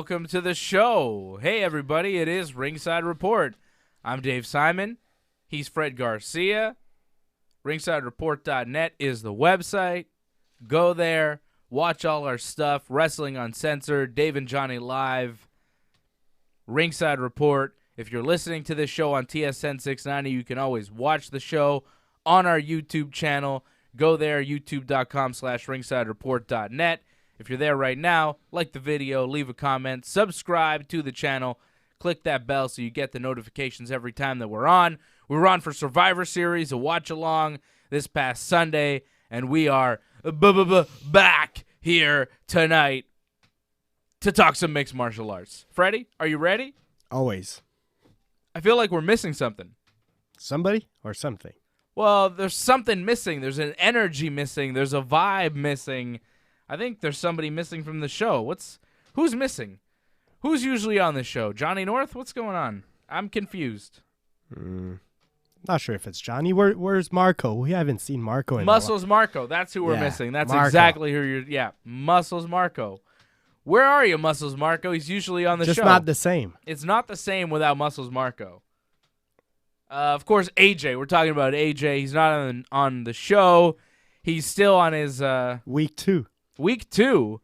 welcome to the show. Hey, everybody, it is Ringside Report. I'm Dave Simon. He's Fred Garcia. RingsideReport.net is the website. Go there, watch all our stuff. Wrestling Uncensored, Dave and Johnny Live, Ringside Report. If you're listening to this show on TSN 690, you can always watch the show on our YouTube channel. Go there, youtube.com/ringsidereport.net. If you're there right now, like the video, leave a comment, subscribe to the channel, click that bell so you get the notifications every time that we're on. We were on for Survivor Series, a watch-along this past Sunday, and we are back here tonight to talk some mixed martial arts. Freddie, are you ready? Always. I feel like we're missing something. Somebody or something? Well, there's something missing. There's an energy missing. There's a vibe missing. I think there's somebody missing from the show. Who's missing? Who's usually on the show? Johnny North? What's going on? I'm confused. Not sure if it's Johnny. Where's Marco? We haven't seen Marco in Muscles Marco. That's who we're missing. That's Marco. Exactly who you're. Yeah, Muscles Marco. Where are you, Muscles Marco? He's usually on the show. Just not the same. It's not the same without Muscles Marco. Of course, AJ. We're talking about AJ. He's not on the show. He's still on his week 2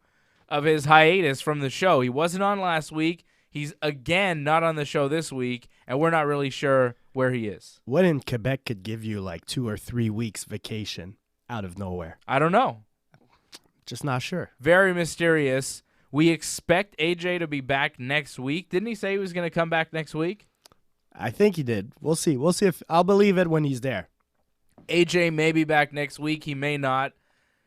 of his hiatus from the show. He wasn't on last week. He's again not on the show this week, and we're not really sure where he is. What in Quebec could give you like 2 or 3 weeks vacation out of nowhere? I don't know. Just not sure. Very mysterious. We expect AJ to be back next week. Didn't he say he was going to come back next week? I think he did. We'll see. We'll see if I'll believe it when he's there. AJ may be back next week. He may not.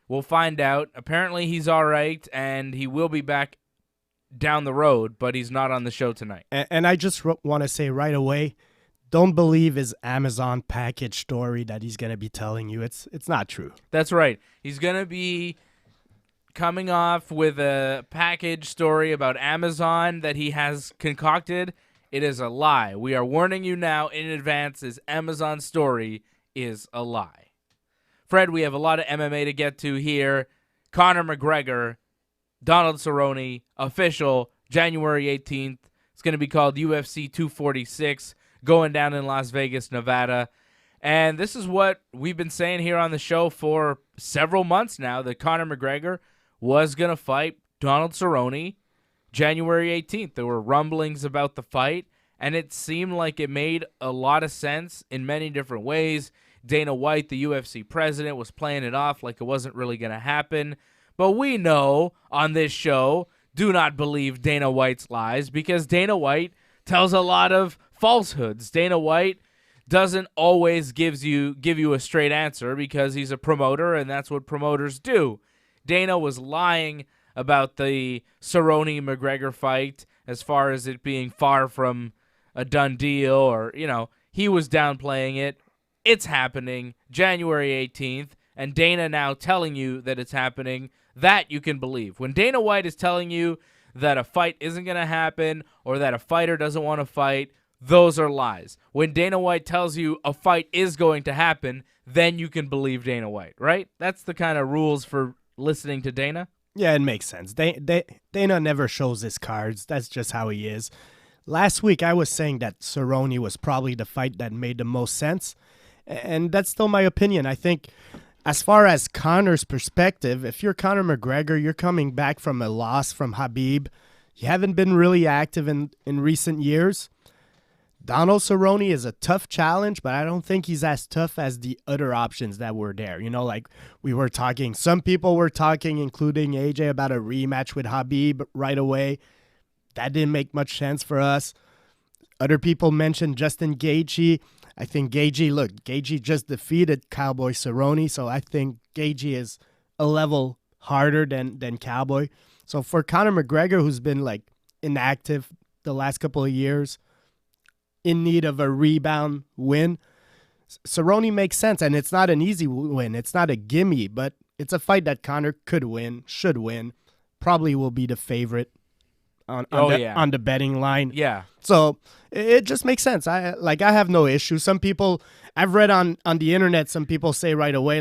We'll find out. Apparently he's all right, and he will be back down the road, but he's not on the show tonight. And I just want to say right away, don't believe his Amazon package story that he's going to be telling you. It's not true. That's right. He's going to be coming off with a package story about Amazon that he has concocted. It is a lie. We are warning you now in advance. This Amazon story is a lie. Fred, we have a lot of MMA to get to here. Conor McGregor, Donald Cerrone, official, January 18th. It's going to be called UFC 246, going down in Las Vegas, Nevada. And this is what we've been saying here on the show for several months now, that Conor McGregor was going to fight Donald Cerrone January 18th. There were rumblings about the fight, and it seemed like it made a lot of sense in many different ways. Dana White, the UFC president, was playing it off like it wasn't really going to happen. But we know on this show, do not believe Dana White's lies, because Dana White tells a lot of falsehoods. Dana White doesn't always give you a straight answer because he's a promoter, and that's what promoters do. Dana was lying about the Cerrone-McGregor fight as far as it being far from a done deal, or, he was downplaying it. It's happening January 18th, and Dana now telling you that it's happening, that you can believe. When Dana White is telling you that a fight isn't going to happen or that a fighter doesn't want to fight, those are lies. When Dana White tells you a fight is going to happen, then you can believe Dana White, right? That's the kind of rules for listening to Dana. Yeah, it makes sense. Dana never shows his cards. That's just how he is. Last week, I was saying that Cerrone was probably the fight that made the most sense, and that's still my opinion. I think as far as Conor's perspective, if you're Conor McGregor, you're coming back from a loss from Khabib. You haven't been really active in recent years. Donald Cerrone is a tough challenge, but I don't think he's as tough as the other options that were there. Like we were talking, some people were talking, including AJ, about a rematch with Khabib right away. That didn't make much sense for us. Other people mentioned Justin Gaethje. I think Gaethje just defeated Cowboy Cerrone, so I think Gaethje is a level harder than Cowboy. So for Conor McGregor, who's been inactive the last couple of years, in need of a rebound win, Cerrone makes sense, and it's not an easy win. It's not a gimme, but it's a fight that Conor could win, should win, probably will be the favorite on the betting line. Yeah. So it just makes sense. I have no issue. Some people I've read on the internet, some people say right away,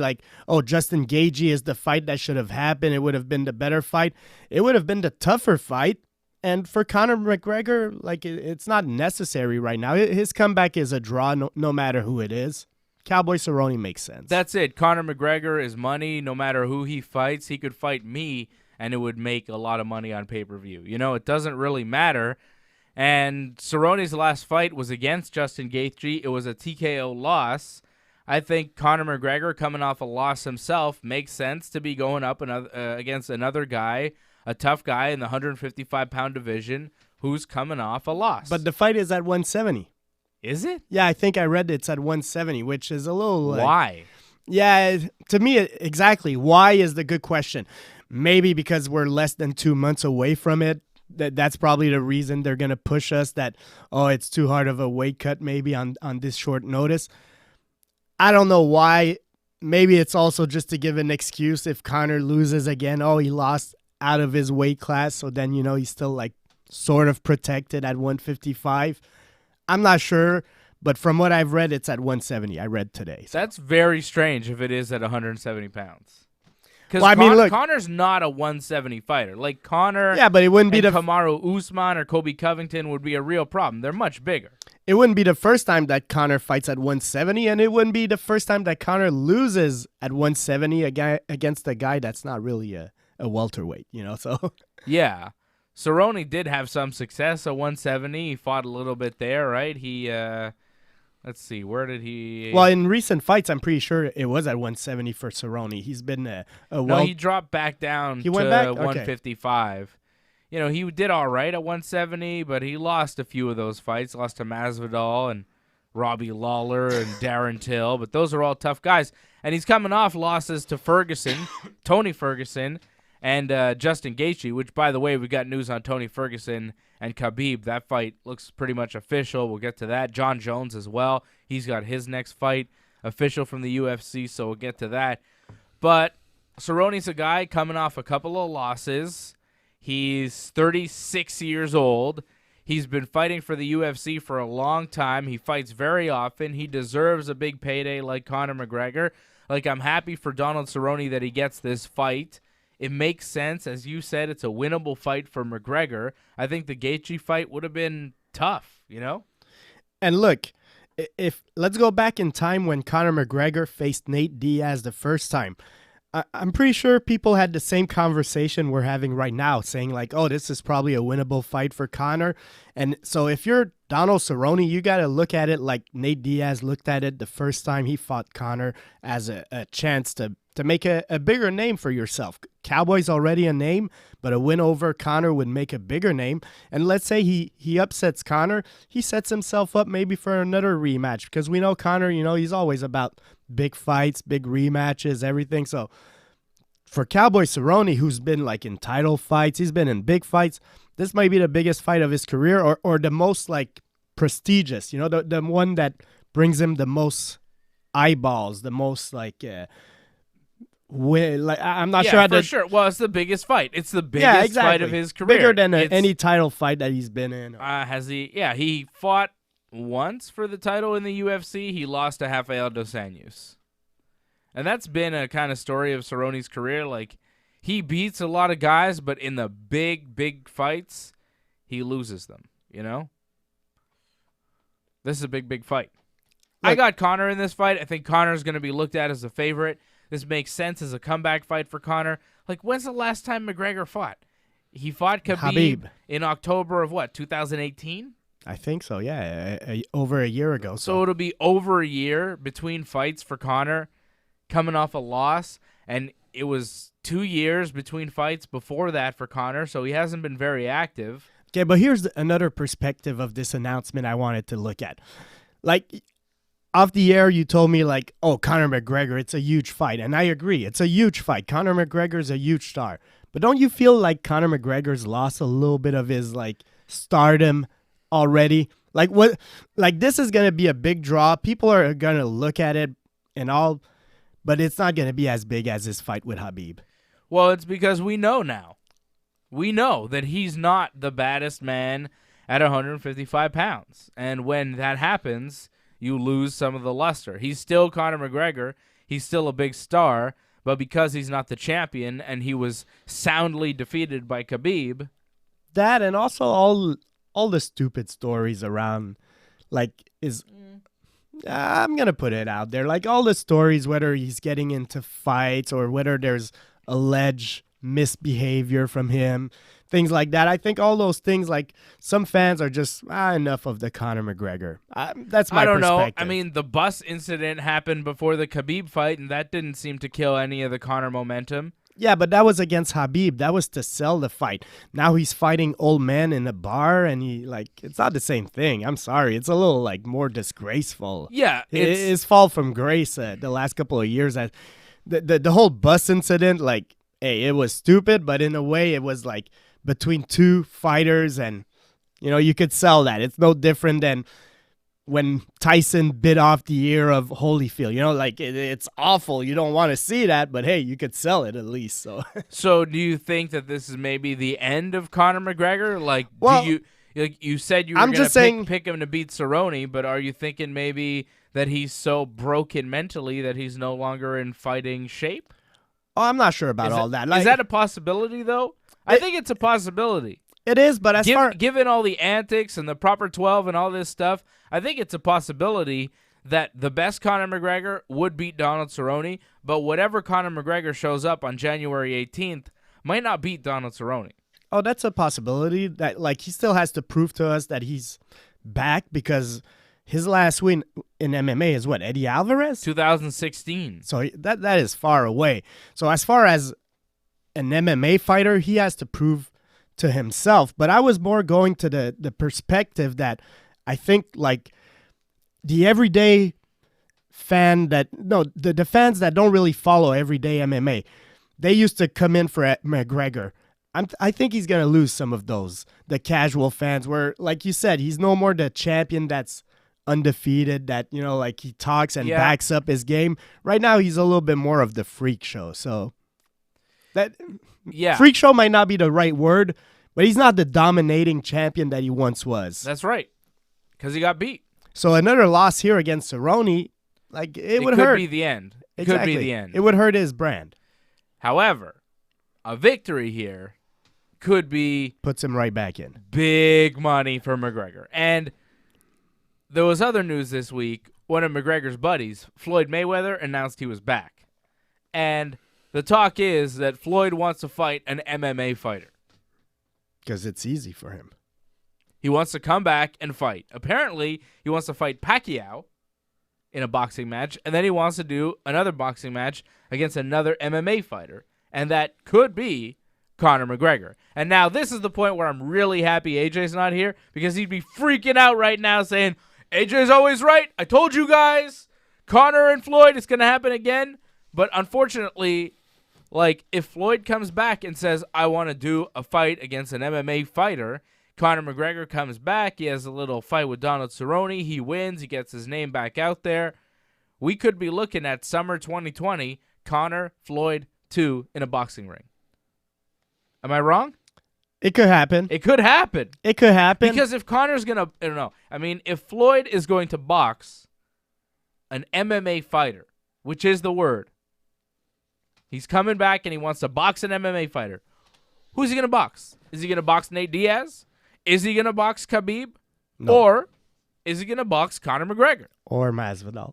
Justin Gaethje is the fight that should have happened. It would have been the better fight. It would have been the tougher fight. And for Conor McGregor, like it's not necessary right now. His comeback is a draw, no matter who it is. Cowboy Cerrone makes sense. That's it. Conor McGregor is money. No matter who he fights, he could fight me, and it would make a lot of money on pay-per-view. You know, it doesn't really matter. And Cerrone's last fight was against Justin Gaethje. It was a TKO loss. I think Conor McGregor, coming off a loss himself, makes sense to be going up against another guy, a tough guy in the 155-pound division who's coming off a loss. But the fight is at 170. Is it? Yeah, I think I read it's at 170, which is a little... Why? Yeah, to me, exactly. Why is the good question. Maybe because we're less than 2 months away from it. That's probably the reason they're going to push us that, it's too hard of a weight cut maybe on this short notice. I don't know why. Maybe it's also just to give an excuse if Conor loses again. He lost out of his weight class, so then, he's still like sort of protected at 155. I'm not sure, but from what I've read, it's at 170. I read today. So. That's very strange if it is at 170 pounds. Because look, Conor's not a 170 fighter. Like Conor, but it wouldn't be Kamaru Usman or Kobe Covington would be a real problem. They're much bigger. It wouldn't be the first time that Conor fights at 170, and it wouldn't be the first time that Conor loses at 170 against a guy that's not really a welterweight, So yeah. Cerrone did have some success at 170. He fought a little bit there, right? He, let's see, where did he... Well, in recent fights, I'm pretty sure it was at 170 for Cerrone. He's been No, he dropped back down to 155. Okay. He did all right at 170, but he lost a few of those fights. Lost to Masvidal and Robbie Lawler and Darren Till, but those are all tough guys. And he's coming off losses to Ferguson, Tony Ferguson, and Justin Gaethje, which, by the way, we got news on Tony Ferguson and Khabib. That fight looks pretty much official. We'll get to that. Jon Jones as well. He's got his next fight official from the UFC, so we'll get to that. But Cerrone's a guy coming off a couple of losses. He's 36 years old. He's been fighting for the UFC for a long time. He fights very often. He deserves a big payday like Conor McGregor. Like, I'm happy for Donald Cerrone that he gets this fight. It makes sense. As you said, it's a winnable fight for McGregor. I think the Gaethje fight would have been tough, And look, let's go back in time when Conor McGregor faced Nate Diaz the first time. I'm pretty sure people had the same conversation we're having right now, saying like, this is probably a winnable fight for Conor. And so if you're Donald Cerrone, you got to look at it like Nate Diaz looked at it the first time he fought Conor, as a chance to make a bigger name for yourself. Cowboy's already a name, but a win over Conor would make a bigger name. And let's say he upsets Conor, he sets himself up maybe for another rematch, because we know Conor, he's always about big fights, big rematches, everything. So for Cowboy Cerrone, who's been like in title fights, he's been in big fights, this might be the biggest fight of his career, or the most like prestigious, the one that brings him the most eyeballs, the most like... I'm not sure. For sure. Well, it's the biggest fight. It's the biggest fight of his career. Bigger than any title fight that he's been in. Has he? Yeah, he fought once for the title in the UFC. He lost to Rafael dos Anjos. And that's been a kind of story of Cerrone's career. Like, he beats a lot of guys, but in the big fights, he loses them, This is a big fight. I got Conor in this fight. I think Conor's going to be looked at as a favorite. This makes sense as a comeback fight for Conor. Like, when's the last time McGregor fought? He fought Khabib in October of 2018? I think so, yeah. Over a year ago. So it'll be over a year between fights for Conor, coming off a loss. And it was 2 years between fights before that for Conor, so he hasn't been very active. Okay, but here's another perspective of this announcement I wanted to look at. Like... Off the air, you told me, like, Conor McGregor, it's a huge fight. And I agree. It's a huge fight. Conor McGregor's a huge star. But don't you feel like Conor McGregor's lost a little bit of his, like, stardom already? Like, what? Like, this is going to be a big draw. People are going to look at it and all, but it's not going to be as big as his fight with Khabib. Well, it's because we know now. We know that he's not the baddest man at 155 pounds. And when that happens... you lose some of the luster. He's still Conor McGregor. He's still a big star, but because he's not the champion and he was soundly defeated by Khabib, That and also all the stupid stories around, like, I'm gonna put it out there, like all the stories, whether he's getting into fights or whether there's alleged misbehavior from him, things like that. I think all those things, like, some fans are just enough of the Conor McGregor. That's my I don't know. perspective. I mean, the bus incident happened before the Khabib fight, and that didn't seem to kill any of the Conor momentum. Yeah, but that was against Khabib. That was to sell the fight. Now he's fighting old men in a bar, and it's not the same thing. I'm sorry. It's a little, like, more disgraceful. Yeah. His fall from grace the last couple of years. The whole bus incident, like, hey, it was stupid, but in a way it was, like, between two fighters, and, you could sell that. It's no different than when Tyson bit off the ear of Holyfield. Like, it's awful. You don't want to see that, but hey, you could sell it at least. So do you think that this is maybe the end of Conor McGregor? Like, well, you said you were I'm going just to saying, pick him to beat Cerrone, but are you thinking maybe that he's so broken mentally that he's no longer in fighting shape? Oh, I'm not sure about all that. Is that a possibility, though? I think it's a possibility. It is, but given all the antics and the proper 12 and all this stuff, I think it's a possibility that the best Conor McGregor would beat Donald Cerrone, but whatever Conor McGregor shows up on January 18th might not beat Donald Cerrone. Oh, that's a possibility. That, like, he still has to prove to us that he's back, because his last win in MMA is what, Eddie Alvarez? 2016. So that is far away. So as far as an MMA fighter, he has to prove to himself. But I was more going to the perspective that I think, like, the everyday fan the fans that don't really follow everyday MMA, they used to come in for McGregor. I think he's going to lose some of those, the casual fans, where, like you said, he's no more the champion that's undefeated, that, like, he talks and backs up his game. Right now, he's a little bit more of the freak show. So that freak show might not be the right word, but he's not the dominating champion that he once was. That's right, because he got beat. So another loss here against Cerrone, like, it would hurt. It could be the end. It Exactly. could be the end. It would hurt his brand. However, a victory here could be puts him right back in. Big money for McGregor. And there was other news this week. One of McGregor's buddies, Floyd Mayweather, announced he was back. And the talk is that Floyd wants to fight an MMA fighter. Because it's easy for him. He wants to come back and fight. Apparently, he wants to fight Pacquiao in a boxing match, and then he wants to do another boxing match against another MMA fighter. And that could be Conor McGregor. And now this is the point where I'm really happy AJ's not here, because he'd be freaking out right now saying, AJ's always right. I told you guys. Conor and Floyd, it's going to happen again. But unfortunately, like, if Floyd comes back and says, I want to do a fight against an MMA fighter, Conor McGregor comes back. He has a little fight with Donald Cerrone. He wins. He gets his name back out there. We could be looking at summer 2020, Conor, Floyd 2 in a boxing ring. Am I wrong? It could happen. It could happen. It could happen. Because if Conor's going to, I don't know. I mean, if Floyd is going to box an MMA fighter, which is the word, he's coming back and he wants to box an MMA fighter. Who's he going to box? Is he going to box Nate Diaz? Is he going to box Khabib? No. Or is he going to box Conor McGregor? Or Masvidal.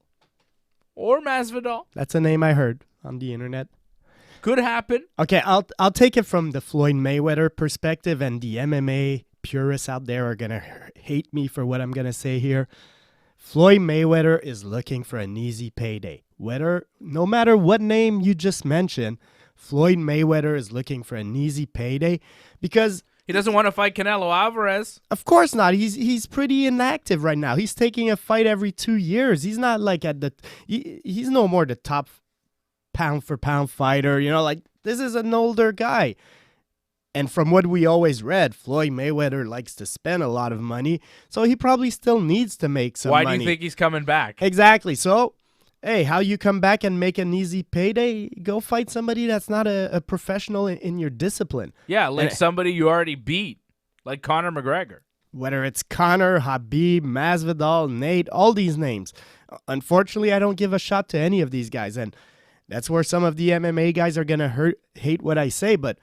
Or Masvidal. That's a name I heard on the internet. Could happen. Okay, I'll take it from the Floyd Mayweather perspective, and the MMA purists out there are going to hate me for what I'm going to say here. Floyd Mayweather is looking for an easy payday. No matter what name you just mentioned, Floyd Mayweather is looking for an easy payday because he doesn't want to fight Canelo Alvarez. Of course not. He's pretty inactive right now. He's taking a fight every 2 years. He's not like he's no more the top pound for pound fighter. Like, this is an older guy. And from what we always read, Floyd Mayweather likes to spend a lot of money, so he probably still needs to make some money. Why do you think he's coming back? Exactly. So, hey, how you come back and make an easy payday? Go fight somebody that's not a professional in your discipline. Yeah, like somebody you already beat, like Conor McGregor. Whether it's Conor, Khabib, Masvidal, Nate, all these names. Unfortunately, I don't give a shot to any of these guys, and that's where some of the MMA guys are going to hate what I say, but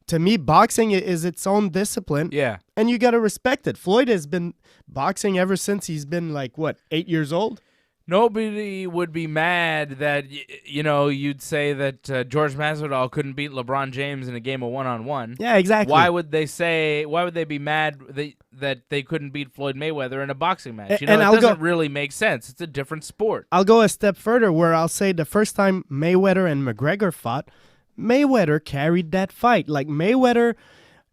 to me, boxing is its own discipline. Yeah. And you got to respect it. Floyd has been boxing ever since he's been 8 years old? Nobody would be mad that, you'd say that George Masvidal couldn't beat LeBron James in a game of one-on-one. Yeah, exactly. Why would they be mad that they couldn't beat Floyd Mayweather in a boxing match? It doesn't really make sense. It's a different sport. I'll go a step further where I'll say the first time Mayweather and McGregor fought, Mayweather carried that fight. Like Mayweather,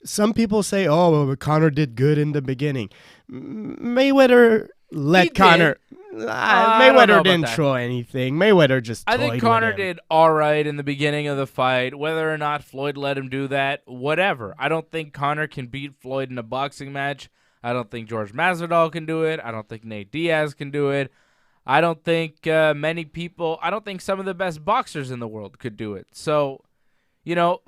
some people say, oh, Conor did good in the beginning. Mayweather let Conor... Mayweather didn't throw anything. Mayweather just I think Conor did all right in the beginning of the fight. Whether or not Floyd let him do that, whatever. I don't think Conor can beat Floyd in a boxing match. I don't think George Masvidal can do it. I don't think Nate Diaz can do it. I don't think many people, I don't think some of the best boxers in the world could do it. So,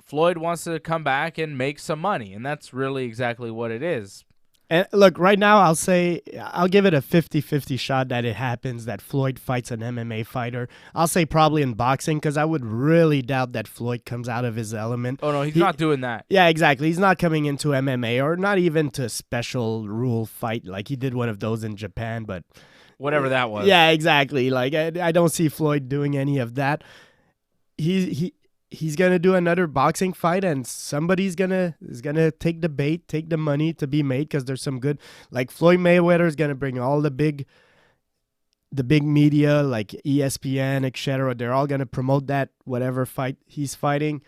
Floyd wants to come back and make some money, and that's really exactly what it is. And look, right now I'll give it a 50-50 shot that it happens, that Floyd fights an MMA fighter. I'll say probably in boxing because I would really doubt that Floyd comes out of his element. Oh, no, he's not doing that. Yeah, exactly. He's not coming into MMA or not even to special rule fight like he did one of those in Japan, but... Whatever that was. Yeah, exactly. Like I don't see Floyd doing any of that. He's gonna do another boxing fight, and somebody's gonna take the bait, take the money to be made because there's some good. Like Floyd Mayweather is gonna bring all the big media like ESPN, etc. They're all gonna promote that whatever fight he's fighting.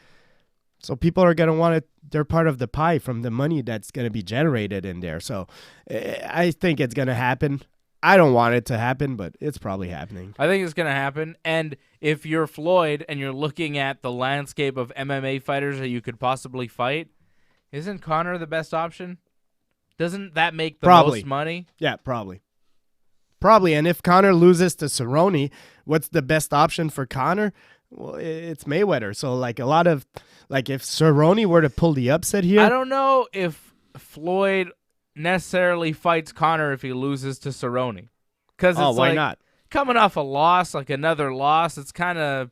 So people are gonna want it. They're part of the pie from the money that's gonna be generated in there. So I think it's gonna happen. I don't want it to happen, but it's probably happening. I think it's going to happen. And if you're Floyd and you're looking at the landscape of MMA fighters that you could possibly fight, isn't Conor the best option? Doesn't that make the most money? Yeah, probably. Probably. And if Conor loses to Cerrone, what's the best option for Conor? Well, it's Mayweather. So if Cerrone were to pull the upset here. I don't know if Floyd necessarily fights Conor if he loses to Cerrone. Because why not? Coming off a loss, like another loss, it's kind of,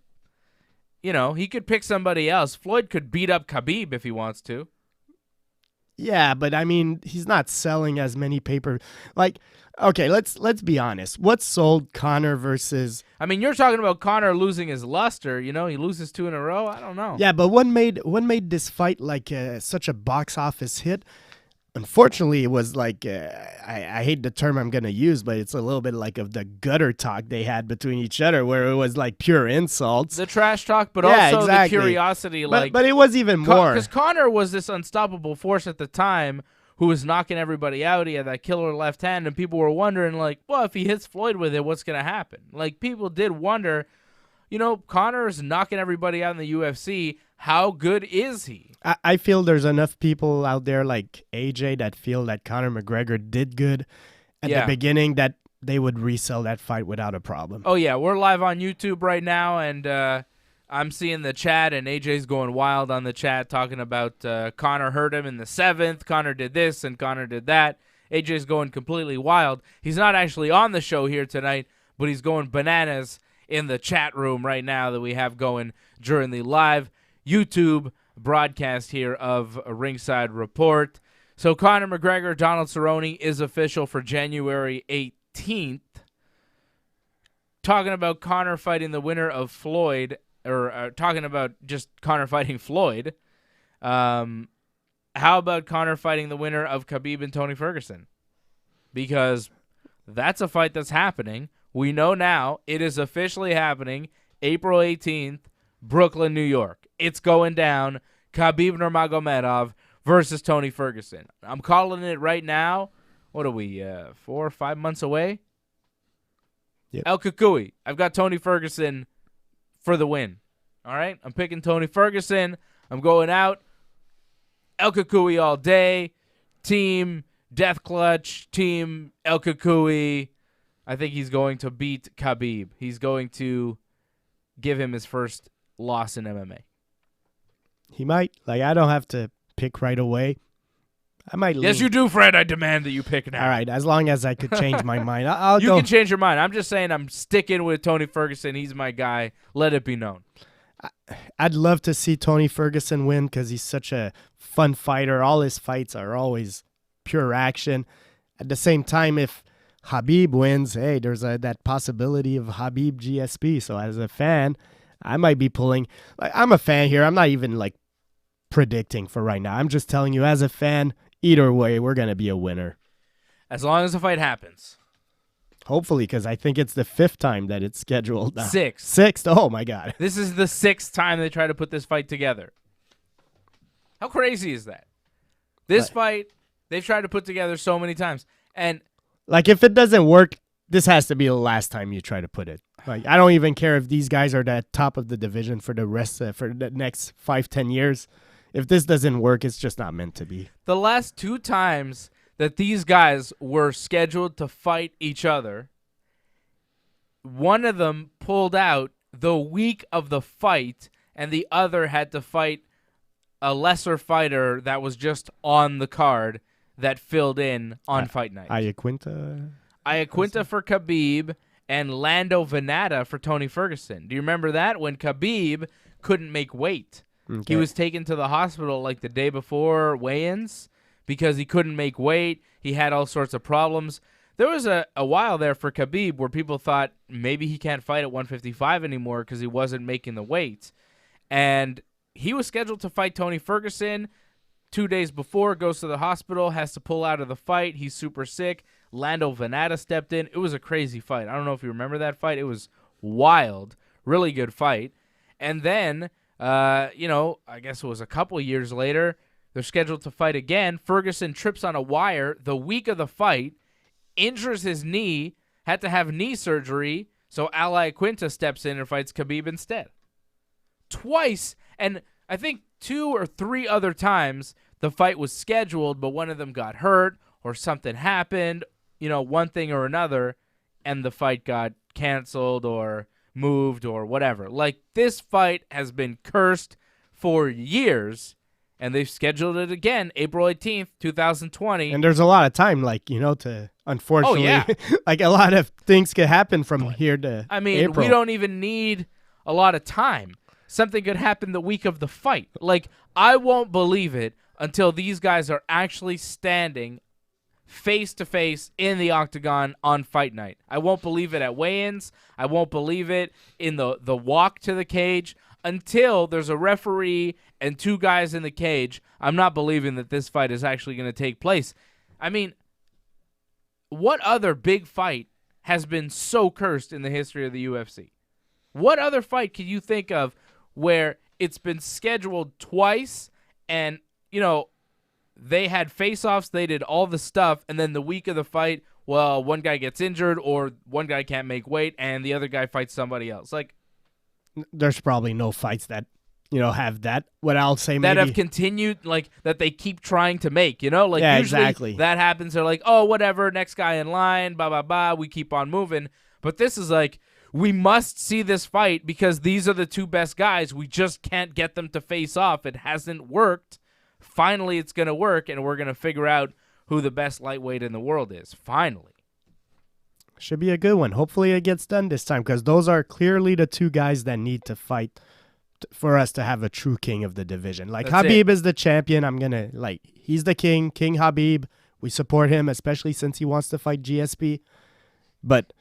he could pick somebody else. Floyd could beat up Khabib if he wants to. Yeah, but I mean, he's not selling as many paper. Okay, let's be honest. What sold Conor versus? I mean, you're talking about Conor losing his luster. He loses 2 in a row. I don't know. Yeah, but what made this fight such a box office hit? Unfortunately, it was I hate the term I'm going to use, but it's a little bit of the gutter talk they had between each other where it was pure insults. The trash talk, but also exactly. The curiosity. But it was even more. Because Conor was this unstoppable force at the time who was knocking everybody out. He had that killer left hand, and people were wondering, well, if he hits Floyd with it, what's going to happen? People did wonder, Conor's knocking everybody out in the UFC. How good is he? I feel there's enough people out there like AJ that feel that Conor McGregor did good at the beginning that they would resell that fight without a problem. Oh, yeah. We're live on YouTube right now, and I'm seeing the chat, and AJ's going wild on the chat talking about Conor hurt him in the 7th. Conor did this, and Conor did that. AJ's going completely wild. He's not actually on the show here tonight, but he's going bananas in the chat room right now that we have going during the live YouTube broadcast here of Ringside Report. So Conor McGregor, Donald Cerrone is official for January 18th. Talking about Conor fighting the winner of Floyd, or talking about just Conor fighting Floyd, how about Conor fighting the winner of Khabib and Tony Ferguson? Because that's a fight that's happening. We know now it is officially happening April 18th, Brooklyn, New York. It's going down. Khabib Nurmagomedov versus Tony Ferguson. I'm calling it right now. What are we, 4 or 5 months away? Yep. El Kukui. I've got Tony Ferguson for the win. All right? I'm picking Tony Ferguson. I'm going out. El Kukui all day. Team Death Clutch. Team El Kukui. I think he's going to beat Khabib. He's going to give him his first loss in MMA. He might. I don't have to pick right away. I might. Yes, you do, Fred. I demand that you pick now. All right, as long as I could change my mind. You can change your mind. I'm just saying I'm sticking with Tony Ferguson. He's my guy. Let it be known. I'd love to see Tony Ferguson win because he's such a fun fighter. All his fights are always pure action. At the same time, if Khabib wins, hey, there's that possibility of Khabib GSP. So as a fan, I might be pulling. Like, I'm a fan here. I'm not even like predicting for right now. I'm just telling you, as a fan, either way, we're gonna be a winner. As long as the fight happens. Hopefully, because I think it's the 5th time that it's scheduled now. 6th. 6th? Oh, my God. This is the 6th time they try to put this fight together. How crazy is that? This fight, they've tried to put together so many times. And like, if it doesn't work, this has to be the last time you try to put it. Like, I don't even care if these guys are at top of the division for the rest for the next 5-10 years. If this doesn't work, it's just not meant to be. The last 2 times that these guys were scheduled to fight each other, one of them pulled out the week of the fight, and the other had to fight a lesser fighter that was just on the card that filled in on fight night. Iaquinta for Khabib and Lando Venata for Tony Ferguson. Do you remember that? When Khabib couldn't make weight. Okay. He was taken to the hospital like the day before weigh-ins because he couldn't make weight. He had all sorts of problems. There was a while there for Khabib where people thought maybe he can't fight at 155 anymore because he wasn't making the weight. And he was scheduled to fight Tony Ferguson 2 days before, goes to the hospital, has to pull out of the fight. He's super sick. Lando Venata stepped in. It was a crazy fight. I don't know if you remember that fight. It was wild. Really good fight. And then, I guess it was a couple years later, they're scheduled to fight again. Ferguson trips on a wire the week of the fight, injures his knee, had to have knee surgery, so Al Iaquinta steps in and fights Khabib instead. Twice, and I think 2 or 3 other times the fight was scheduled, but one of them got hurt or something happened, one thing or another, and the fight got canceled or moved or whatever. Like, this fight has been cursed for years, and they've scheduled it again, April 18th, 2020. And there's a lot of time, to unfortunately, like, a lot of things could happen from here to April. We don't even need a lot of time. Something could happen the week of the fight. Like, I won't believe it until these guys are actually standing face-to-face in the octagon on fight night. I won't believe it at weigh-ins. I won't believe it in the walk to the cage. Until there's a referee and 2 guys in the cage, I'm not believing that this fight is actually going to take place. I mean, what other big fight has been so cursed in the history of the UFC? What other fight can you think of where it's been scheduled twice and, they had face-offs, they did all the stuff, and then the week of the fight, well, one guy gets injured or one guy can't make weight and the other guy fights somebody else? Like, there's probably no fights that, have that. What I'll say that maybe have continued, like, that they keep trying to make, Like, yeah, usually exactly. That happens. They're like, oh, whatever, next guy in line, blah, blah, blah. We keep on moving. But this is like, we must see this fight because these are the 2 best guys. We just can't get them to face off. It hasn't worked. Finally, it's going to work, and we're going to figure out who the best lightweight in the world is. Finally. Should be a good one. Hopefully it gets done this time because those are clearly the 2 guys that need to fight for us to have a true king of the division. Like, That's Khabib it. is the champion. He's the king, King Khabib. We support him, especially since he wants to fight GSP. But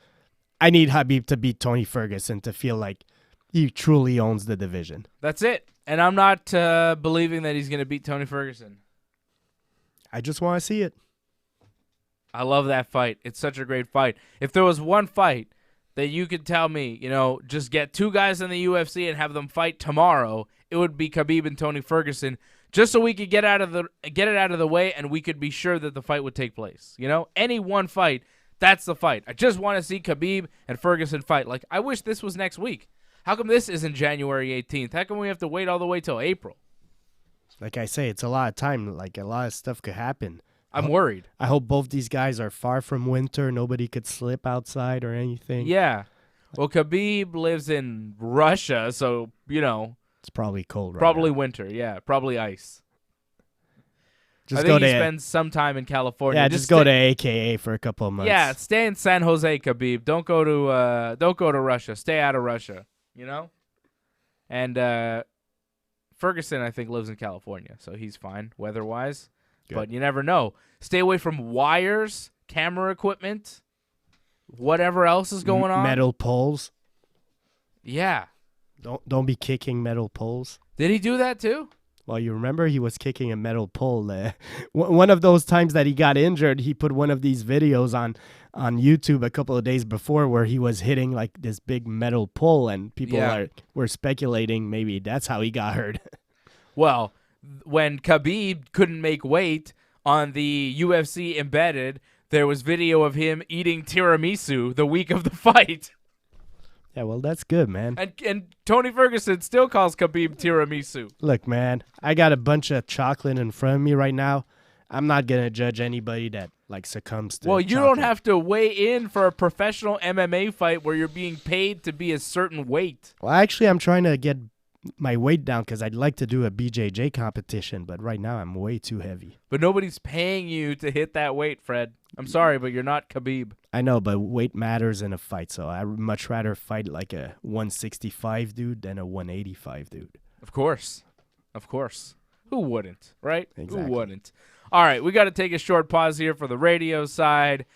I need Khabib to beat Tony Ferguson to feel like he truly owns the division. That's it. And I'm not believing that he's going to beat Tony Ferguson. I just want to see it. I love that fight. It's such a great fight. If there was one fight that you could tell me, just get 2 guys in the UFC and have them fight tomorrow, it would be Khabib and Tony Ferguson, just so we could get it out of the way and we could be sure that the fight would take place. Any one fight, that's the fight. I just want to see Khabib and Ferguson fight. Like, I wish this was next week. How come this isn't January 18th? How come we have to wait all the way till April? Like I say, it's a lot of time. Like, a lot of stuff could happen. I'm worried. I hope both these guys are far from winter. Nobody could slip outside or anything. Yeah. Well, Khabib lives in Russia, so, it's probably cold right probably now. Winter, yeah. Probably ice. Just I think he spends some time in California. Yeah, just go to AKA for a couple of months. Yeah, stay in San Jose, Khabib. Don't go to Russia. Stay out of Russia, And Ferguson, I think, lives in California, so he's fine weather-wise. Good. But you never know. Stay away from wires, camera equipment, whatever else is going on. Metal poles. Yeah. Don't be kicking metal poles. Did he do that too? Well, you remember he was kicking a metal pole. One of those times that he got injured, he put one of these videos on YouTube a couple of days before where he was hitting like this big metal pole, and people were speculating maybe that's how he got hurt. Well, when Khabib couldn't make weight on the UFC Embedded, there was video of him eating tiramisu the week of the fight. Yeah, well, that's good, man. And Tony Ferguson still calls Khabib tiramisu. Look, man, I got a bunch of chocolate in front of me right now. I'm not going to judge anybody that like succumbs to Well, you chocolate. don't have to weigh in for a professional MMA fight where you're being paid to be a certain weight. Well, actually, I'm trying to get my weight down because I'd like to do a BJJ competition, but right now I'm way too heavy. But nobody's paying you to hit that weight, Fred. I'm sorry, but you're not Khabib. I know, but weight matters in a fight, so I'd much rather fight like a 165 dude than a 185 dude. Of course. Of course. Who wouldn't, right? Exactly. Who wouldn't? All right, we got to take a short pause here for the radio side.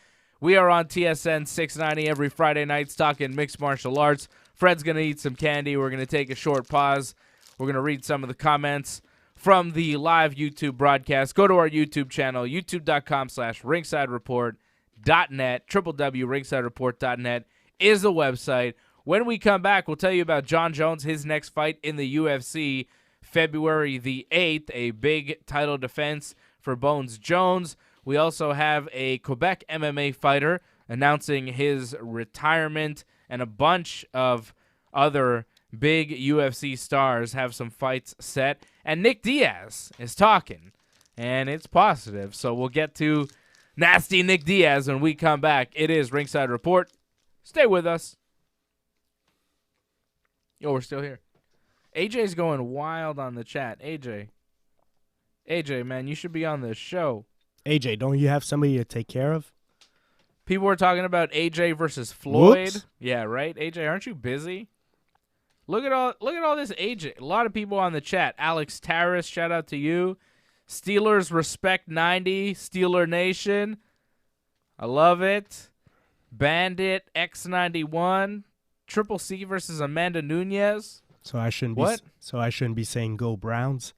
We are on TSN 690 every Friday nights talking mixed martial arts. Fred's going to eat some candy. We're going to take a short pause. We're going to read some of the comments from the live YouTube broadcast. Go to our YouTube channel, youtube.com/ringsidereport.net. www.ringsidereport.net is the website. When we come back, we'll tell you about Jon Jones, his next fight in the UFC, February the 8th, a big title defense for Bones Jones. We also have a Quebec MMA fighter announcing his retirement, and a bunch of other big UFC stars have some fights set. And Nick Diaz is talking, and it's positive. So we'll get to nasty Nick Diaz when we come back. It is Ringside Report. Stay with us. Yo, we're still here. AJ's going wild on the chat. AJ, man, you should be on the show. AJ, don't you have somebody to take care of? People were talking about AJ versus Floyd. Whoops. Yeah, right? AJ, aren't you busy? Look at all this AJ. A lot of people on the chat. Alex Taris, shout out to you. Steelers Respect 90, Steeler Nation. I love it. Bandit X91, Triple C versus Amanda Nunez. So I shouldn't be saying go Browns.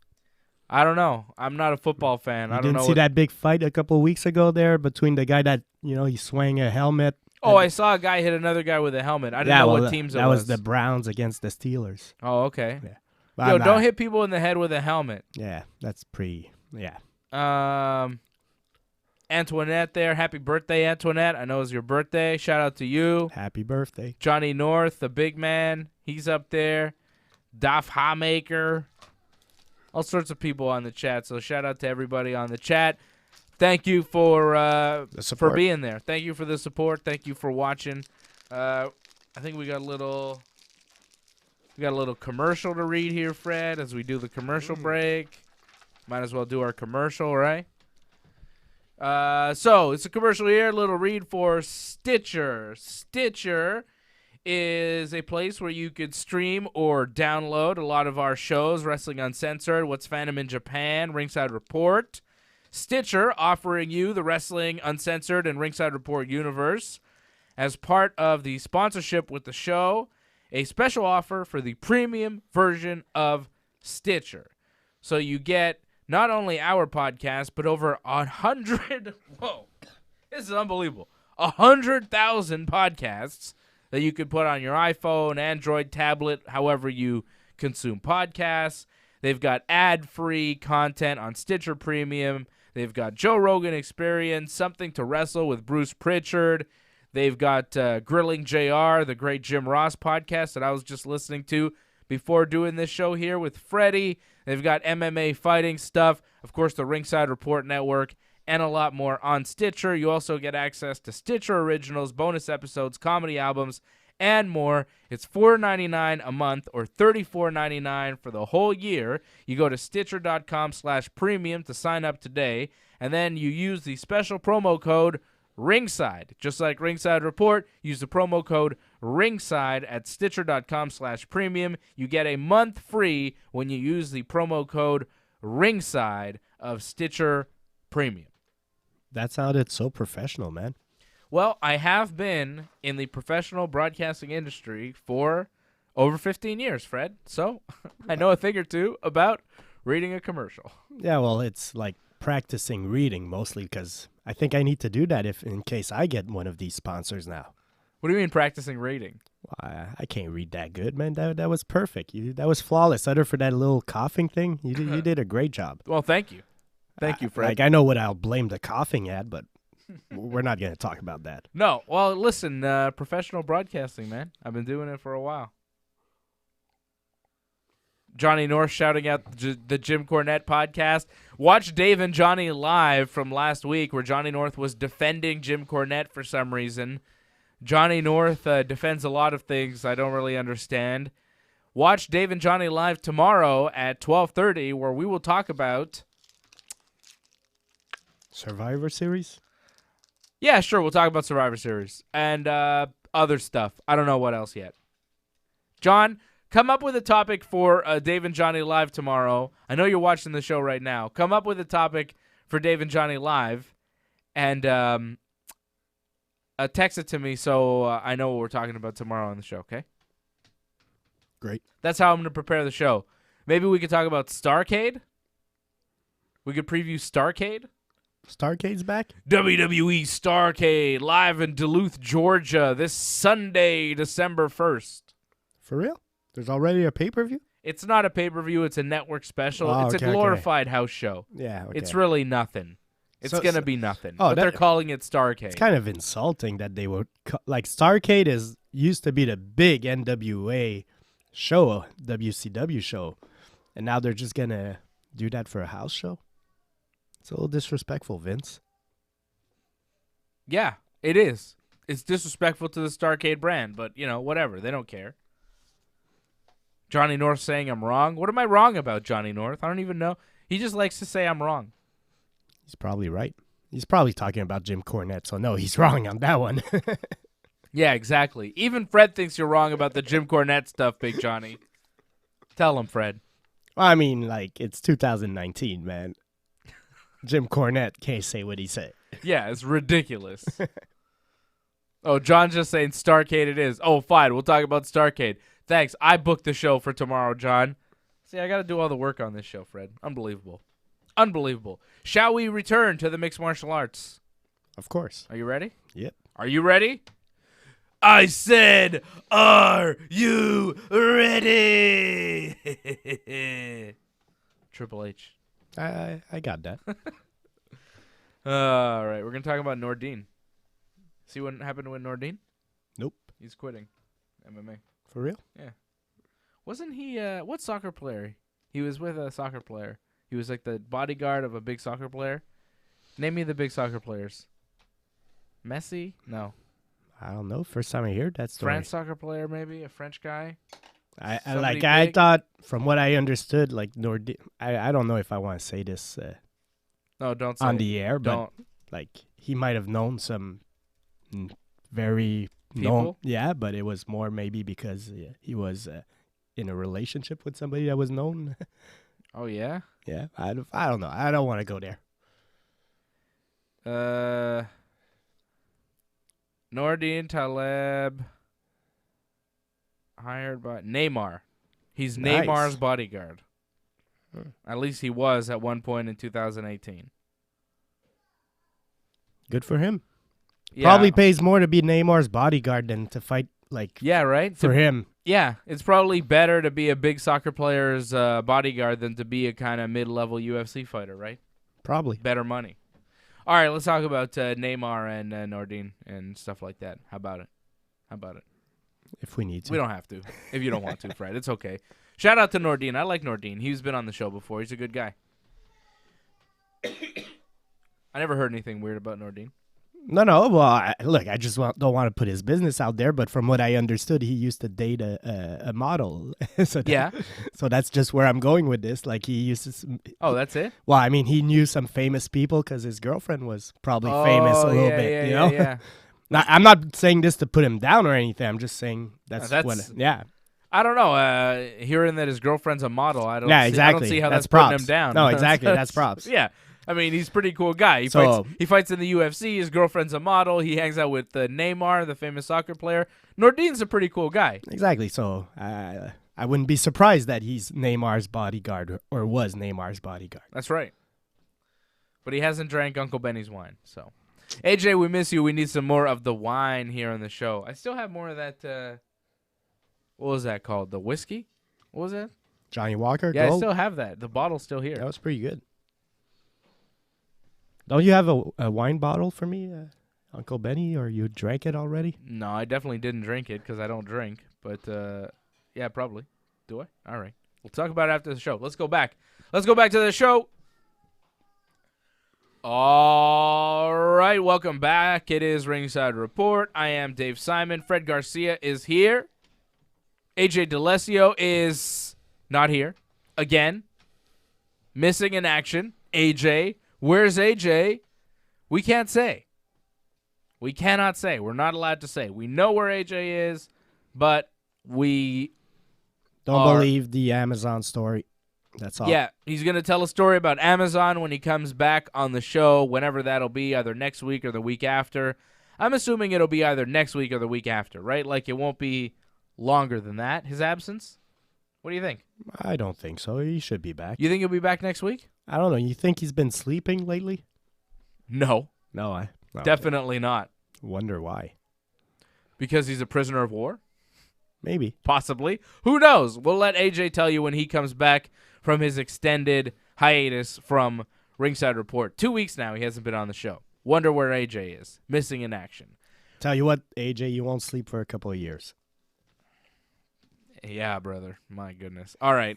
I don't know. I'm not a football fan. You I don't know. didn't see that big fight a couple of weeks ago there between the guy that, he swung a helmet. Oh, I saw a guy hit another guy with a helmet. I didn't know what teams it was. That was the Browns against the Steelers. Oh, okay. Yeah. Yo, don't hit people in the head with a helmet. Yeah, that's pretty, yeah. Antoinette there. Happy birthday, Antoinette. I know it's your birthday. Shout out to you. Happy birthday. Johnny North, the big man. He's up there. Daf Hamaker. All sorts of people on the chat. So shout out to everybody on the chat. Thank you for being there. Thank you for the support. Thank you for watching. I think we got a little commercial to read here, Fred, as we do the commercial break. Might as well do our commercial, right? So it's a commercial here. A little read for Stitcher. Stitcher is a place where you could stream or download a lot of our shows, Wrestling Uncensored, What's Fandom in Japan, Ringside Report. Stitcher offering you the Wrestling Uncensored and Ringside Report universe as part of the sponsorship with the show, a special offer for the premium version of Stitcher. So you get not only our podcast, but over 100, whoa, this is unbelievable, 100,000 podcasts that you could put on your iPhone, Android, tablet, however you consume podcasts. They've got ad-free content on Stitcher Premium. They've got Joe Rogan Experience, Something to Wrestle with Bruce Pritchard. They've got Grilling JR, the great Jim Ross podcast that I was just listening to before doing this show here with Freddie. They've got MMA fighting stuff, of course, the Ringside Report Network, and a lot more on Stitcher. You also get access to Stitcher Originals, bonus episodes, comedy albums, and more. It's $4.99 a month or $34.99 for the whole year. You go to Stitcher.com/premium to sign up today, and then you use the special promo code Ringside. Just like Ringside Report, use the promo code Ringside at Stitcher.com/premium. You get a month free when you use the promo code Ringside of Stitcher Premium. That sounded so professional, man. Well, I have been in the professional broadcasting industry for over 15 years, Fred. So I know a thing or two about reading a commercial. Yeah, well, it's like practicing reading mostly because I think I need to do that in case I get one of these sponsors now. What do you mean practicing reading? I can't read that good, man. That was perfect. That was flawless. Other for that little coughing thing, you did a great job. Well, thank you. Thank you, Fred. Like, I know what I'll blame the coughing at, but we're not going to talk about that. No. Well, listen, professional broadcasting, man. I've been doing it for a while. Johnny North shouting out the Jim Cornette podcast. Watch Dave and Johnny live from last week where Johnny North was defending Jim Cornette for some reason. Johnny North defends a lot of things I don't really understand. Watch Dave and Johnny live tomorrow at 12:30 where we will talk about... Survivor Series? Yeah, sure. We'll talk about Survivor Series and other stuff. I don't know what else yet. John, come up with a topic for Dave and Johnny Live tomorrow. I know you're watching the show right now. Come up with a topic for Dave and Johnny Live and text it to me so I know what we're talking about tomorrow on the show, okay? Great. That's how I'm going to prepare the show. Maybe we could talk about Starrcade. We could preview Starrcade. Starrcade's back? WWE Starrcade live in Duluth, Georgia this Sunday, December 1st. For real? There's already a pay-per-view? It's not a pay-per-view. It's a network special. Oh, it's okay, a glorified house show. Yeah, okay. It's really nothing. It's going to be nothing. Oh, but they're calling it Starrcade. It's kind of insulting that they would... like, Starrcade used to be the big NWA show, WCW show, and now they're just going to do that for a house show? It's a little disrespectful, Vince. Yeah, it is. It's disrespectful to the Starrcade brand, but, whatever. They don't care. Johnny North saying I'm wrong. What am I wrong about, Johnny North? I don't even know. He just likes to say I'm wrong. He's probably right. He's probably talking about Jim Cornette, so no, he's wrong on that one. Yeah, exactly. Even Fred thinks you're wrong about the Jim Cornette stuff, Big Johnny. Tell him, Fred. Well, I mean, like, it's 2019, man. Jim Cornette can't say what he said. Yeah, it's ridiculous. Oh, John's just saying Starrcade it is. Oh, fine. We'll talk about Starrcade. Thanks. I booked the show for tomorrow, John. See, I got to do all the work on this show, Fred. Unbelievable. Unbelievable. Shall we return to the mixed martial arts? Of course. Are you ready? Yep. Are you ready? I said, are you ready? Triple H. I got that. All right, we're going to talk about Nordine. See what happened with Nordine? Nope. He's quitting MMA. For real? Yeah. Wasn't he, what soccer player? He was with a soccer player. He was like the bodyguard of a big soccer player. Name me the big soccer players. Messi? No. I don't know. First time I heard that story. French soccer player, maybe? A French guy? I thought, from what I understood, like Nordine, I don't know if I want to say this no, don't say on the air, don't. but like he might have known some very People? known, yeah, but it was more maybe because he was in a relationship with somebody that was known. Oh, yeah? Yeah, I don't know. I don't want to go there. Nordine Taleb hired by Neymar. He's Nice. Neymar's bodyguard. At least he was at one point in 2018. Good for him. Yeah. Probably pays more to be Neymar's bodyguard than to fight like Yeah, right? for him. Yeah, it's probably better to be a big soccer player's bodyguard than to be a kind of mid-level UFC fighter, right? Probably. Better money. All right, let's talk about Neymar and Nordine and stuff like that. How about it? If we need to. We don't have to. If you don't want to, Fred. It's okay. Shout out to Nordine. I like Nordine. He's been on the show before. He's a good guy. I never heard anything weird about Nordine. No. Well, look, I just don't want to put his business out there, but from what I understood, he used to date a model. Yeah. So that's just where I'm going with this. Like he used to. Oh, that's it? Well, I mean, he knew some famous people because his girlfriend was probably famous a little bit. Yeah, you know. yeah. Now, I'm not saying this to put him down or anything. I'm just saying that's yeah. I don't know. Hearing that his girlfriend's a model, I don't. Exactly. I don't see how that's props. putting him down. No, exactly. That's props. Yeah. I mean, he's a pretty cool guy. He fights in the UFC. His girlfriend's a model. He hangs out with Neymar, the famous soccer player. Nordin's a pretty cool guy. Exactly. So I wouldn't be surprised that he's Neymar's bodyguard or was Neymar's bodyguard. That's right. But he hasn't drank Uncle Benny's wine. So, AJ, we miss you. We need some more of the wine here on the show. I still have more of that. What was that called? The whiskey? What was that? Johnny Walker? Yeah, Gold? I still have that. The bottle's still here. That was pretty good. Don't you have a wine bottle for me, Uncle Benny, or you drank it already? No, I definitely didn't drink it because I don't drink. But, yeah, probably. Do I? All right. We'll talk about it after the show. Let's go back. Let's go back to the show. All right. Welcome back. It is Ringside Report. I am Dave Simon. Fred Garcia is here. AJ DeLesio is not here. Again. Missing in action. AJ. Where's AJ? We can't say. We cannot say. We're not allowed to say. We know where AJ is, but we don't believe the Amazon story. That's all. Yeah, he's going to tell a story about Amazon when he comes back on the show, whenever that'll be, either next week or the week after. I'm assuming it'll be either next week or the week after, right? Like it won't be longer than that, his absence? What do you think? I don't think so. He should be back. You think he'll be back next week? I don't know. You think he's been sleeping lately? No. No, Definitely not. Wonder why. Because he's a prisoner of war? Maybe. Possibly. Who knows? We'll let AJ tell you when he comes back from his extended hiatus from Ringside Report. 2 weeks now he hasn't been on the show. Wonder where AJ is. Missing in action. Tell you what, AJ, you won't sleep for a couple of years. Yeah, brother. My goodness. All right.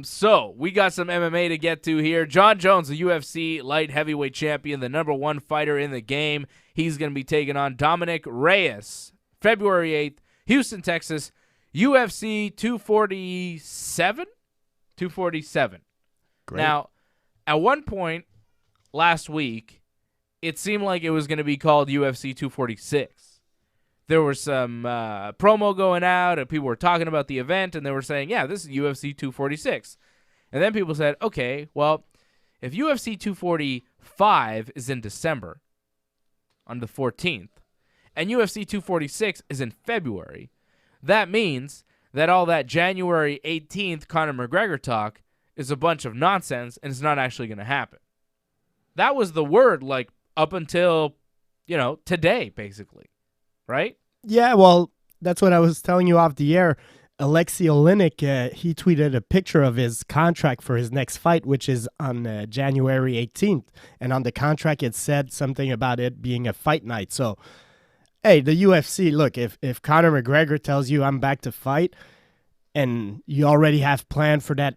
So we got some MMA to get to here. Jon Jones, the UFC light heavyweight champion, the #1 fighter in the game. He's going to be taking on Dominic Reyes, February 8th, Houston, Texas, UFC 247? 247. Great. Now, at one point last week, it seemed like it was going to be called UFC 246. There was some promo going out, and people were talking about the event, and they were saying, yeah, this is UFC 246. And then people said, okay, well, if UFC 245 is in December on the 14th, and UFC 246 is in February, that means that all that January 18th Conor McGregor talk is a bunch of nonsense, and it's not actually going to happen. That was the word, like, up until, today, basically. Right? Yeah, well, that's what I was telling you off the air. Alexei Oleinik, he tweeted a picture of his contract for his next fight, which is on January 18th. And on the contract, it said something about it being a fight night. So, hey, the UFC, look, if Conor McGregor tells you I'm back to fight and you already have planned for that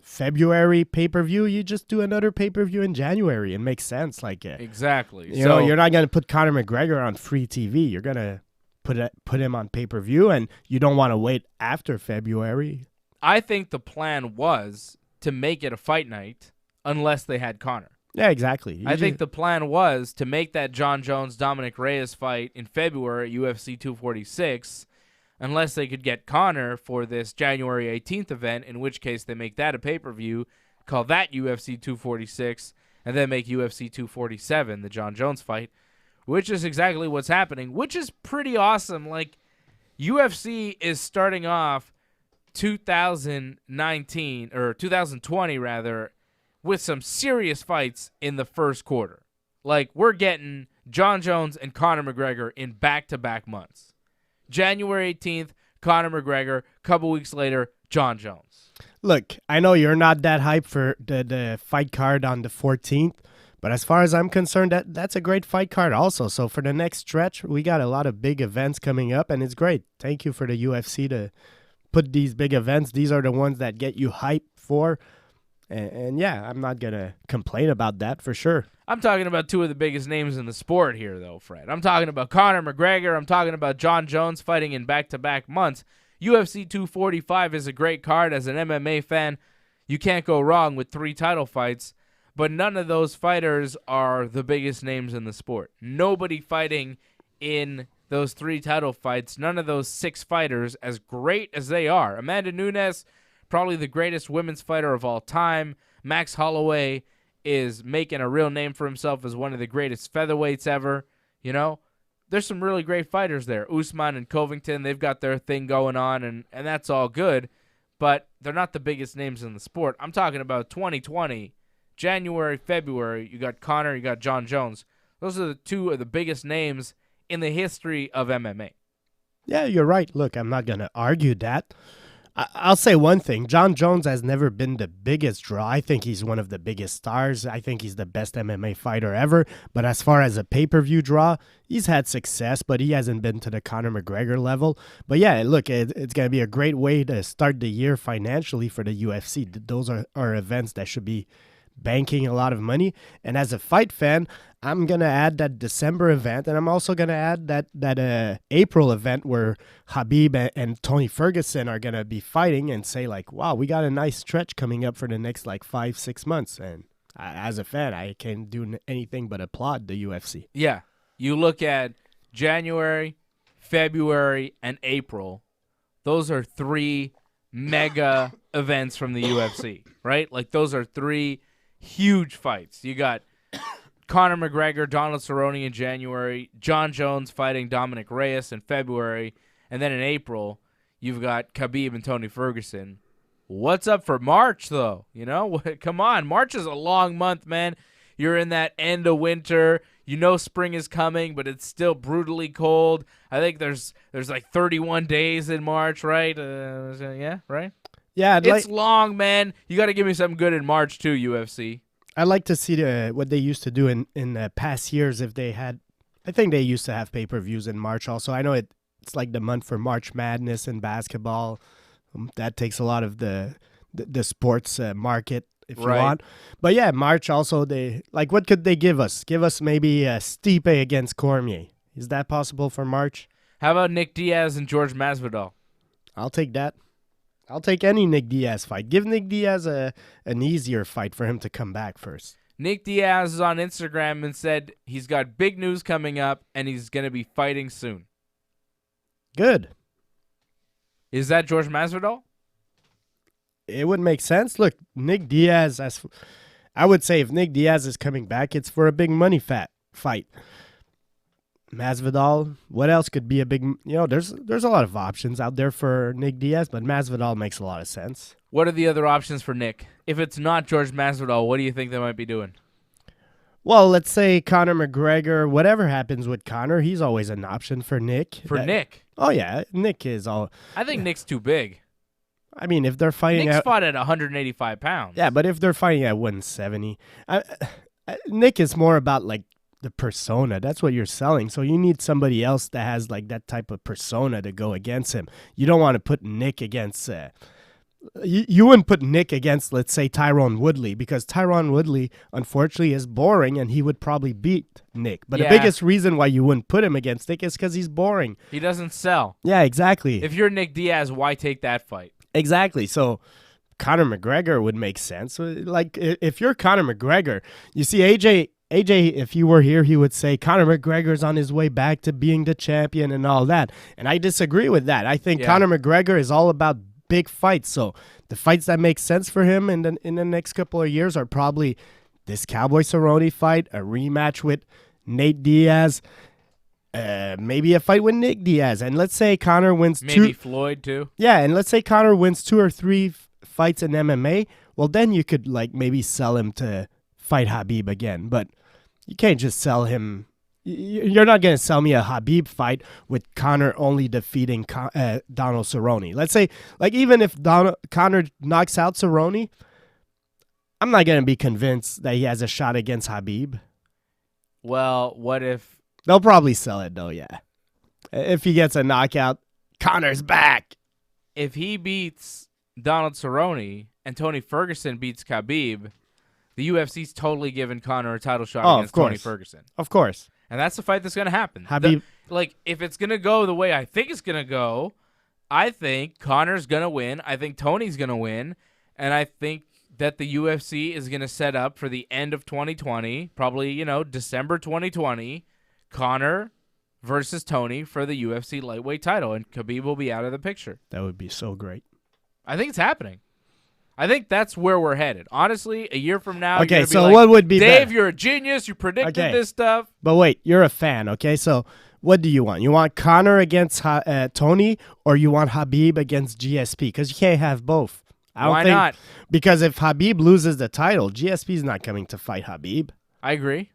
February pay-per-view, you just do another pay-per-view in January. It makes sense. Exactly. You know, you're not going to put Conor McGregor on free TV. You're going to put him on pay-per-view, and you don't want to wait after February. I think the plan was to make it a fight night unless they had Conor. Yeah, exactly. I think the plan was to make that Jon Jones-Dominic Reyes fight in February at UFC 246 unless they could get Conor for this January 18th event, in which case they make that a pay-per-view, call that UFC 246, and then make UFC 247, the Jon Jones fight, which is exactly what's happening, which is pretty awesome. Like, UFC is starting off 2019, or 2020, rather, with some serious fights in the first quarter. Like, we're getting Jon Jones and Conor McGregor in back-to-back months. January 18th, Conor McGregor. Couple weeks later, Jon Jones. Look, I know you're not that hyped for the fight card on the 14th, but as far as I'm concerned, that's a great fight card also. So for the next stretch, we got a lot of big events coming up, and it's great. Thank you for the UFC to put these big events. These are the ones that get you hyped for. And yeah, I'm not going to complain about that for sure. I'm talking about two of the biggest names in the sport here, though, Fred. I'm talking about Conor McGregor. I'm talking about Jon Jones fighting in back-to-back months. UFC 245 is a great card. As an MMA fan, you can't go wrong with 3 title fights, but none of those fighters are the biggest names in the sport. Nobody fighting in those 3 title fights, none of those 6 fighters, as great as they are. Amanda Nunes, probably the greatest women's fighter of all time. Max Holloway is making a real name for himself as one of the greatest featherweights ever. You know, there's some really great fighters there. Usman and Covington, they've got their thing going on, and that's all good, but they're not the biggest names in the sport. I'm talking about 2020, January, February, you got Conor, you got Jon Jones. Those are the 2 of the biggest names in the history of MMA. Yeah, you're right. Look, I'm not going to argue that. I'll say one thing. Jon Jones has never been the biggest draw. I think he's one of the biggest stars. I think he's the best MMA fighter ever. But as far as a pay-per-view draw, he's had success, but he hasn't been to the Conor McGregor level. But yeah, look, it's going to be a great way to start the year financially for the UFC. Those are events that should be banking a lot of money. And as a fight fan, I'm going to add that December event, and I'm also going to add that April event where Khabib and Tony Ferguson are going to be fighting and say, like, wow, we got a nice stretch coming up for the next, 5-6 months. And as a fan, I can't do anything but applaud the UFC. Yeah. You look at January, February, and April. Those are 3 mega events from the UFC, right? Like, those are 3 huge fights. You got Conor McGregor, Donald Cerrone in January, Jon Jones fighting Dominic Reyes in February, and then in April, you've got Khabib and Tony Ferguson. What's up for March, though? You know, come on. March is a long month, man. You're in that end of winter. You know spring is coming, but it's still brutally cold. I think there's like 31 days in March, right? Yeah, right? Yeah, it's long, man. You got to give me something good in March, too, UFC. I'd like to see what they used to do in past years if they had. I think they used to have pay-per-views in March also. I know it's like the month for March Madness in basketball. That takes a lot of the sports market, if you want. But yeah, March also, what could they give us? Give us maybe Stipe against Cormier. Is that possible for March? How about Nick Diaz and George Masvidal? I'll take that. I'll take any Nick Diaz fight. Give Nick Diaz an easier fight for him to come back first. Nick Diaz is on Instagram and said he's got big news coming up and he's going to be fighting soon. Good. Is that George Masvidal? It would make sense. Look, Nick Diaz, I would say if Nick Diaz is coming back, it's for a big money fight. Masvidal, what else could be a big, there's a lot of options out there for Nick Diaz, but Masvidal makes a lot of sense. What are the other options for Nick? If it's not George Masvidal, what do you think they might be doing? Well, let's say Conor McGregor, whatever happens with Conor, he's always an option for Nick. Nick? Oh, yeah, Nick is all. I think Nick's too big. I mean, if they're fighting Nick's fought at 185 pounds. Yeah, but if they're fighting at 170, Nick is more about, the persona. That's what you're selling. So you need somebody else that has that type of persona to go against him. You don't want to put Nick against you wouldn't put Nick against, let's say, Tyron Woodley, because Tyron Woodley unfortunately is boring and he would probably beat Nick. But the biggest reason why you wouldn't put him against Nick is because he's boring. He doesn't sell. Yeah, exactly. If you're Nick Diaz, why take that fight? Exactly. So Conor McGregor would make sense. If you're Conor McGregor, you see AJ, if you were here, he would say Conor McGregor's on his way back to being the champion and all that. And I disagree with that. I think Conor McGregor is all about big fights. So the fights that make sense for him in the next couple of years are probably this Cowboy Cerrone fight, a rematch with Nate Diaz, maybe a fight with Nick Diaz. And let's say Conor wins maybe Floyd too. Yeah, and let's say Conor wins 2 or 3 fights in MMA. Well, then you could maybe sell him to fight Khabib again. But you can't just sell him. You're not going to sell me a Khabib fight with Conor only defeating Donald Cerrone. Let's say, even if Conor knocks out Cerrone, I'm not going to be convinced that he has a shot against Khabib. Well, what if... They'll probably sell it, though, yeah. If he gets a knockout, Conor's back. If he beats Donald Cerrone and Tony Ferguson beats Khabib, the UFC's totally giving Conor a title shot Oh, against of course. Tony Ferguson. Of course. And that's the fight that's going to happen. Khabib. If it's going to go the way I think it's going to go, I think Conor's going to win. I think Tony's going to win. And I think that the UFC is going to set up for the end of 2020, probably, December 2020, Conor versus Tony for the UFC lightweight title, and Khabib will be out of the picture. That would be so great. I think it's happening. I think that's where we're headed. Honestly, a year from now, Okay, you're so gonna be what would be Dave, better? you're a genius. You predicted Okay. this stuff. But wait, you're a fan, okay? So what do you want? You want Conor against Tony, or you want Khabib against GSP? Because you can't have both. Why not? Because if Khabib loses the title, GSP is not coming to fight Khabib. I agree.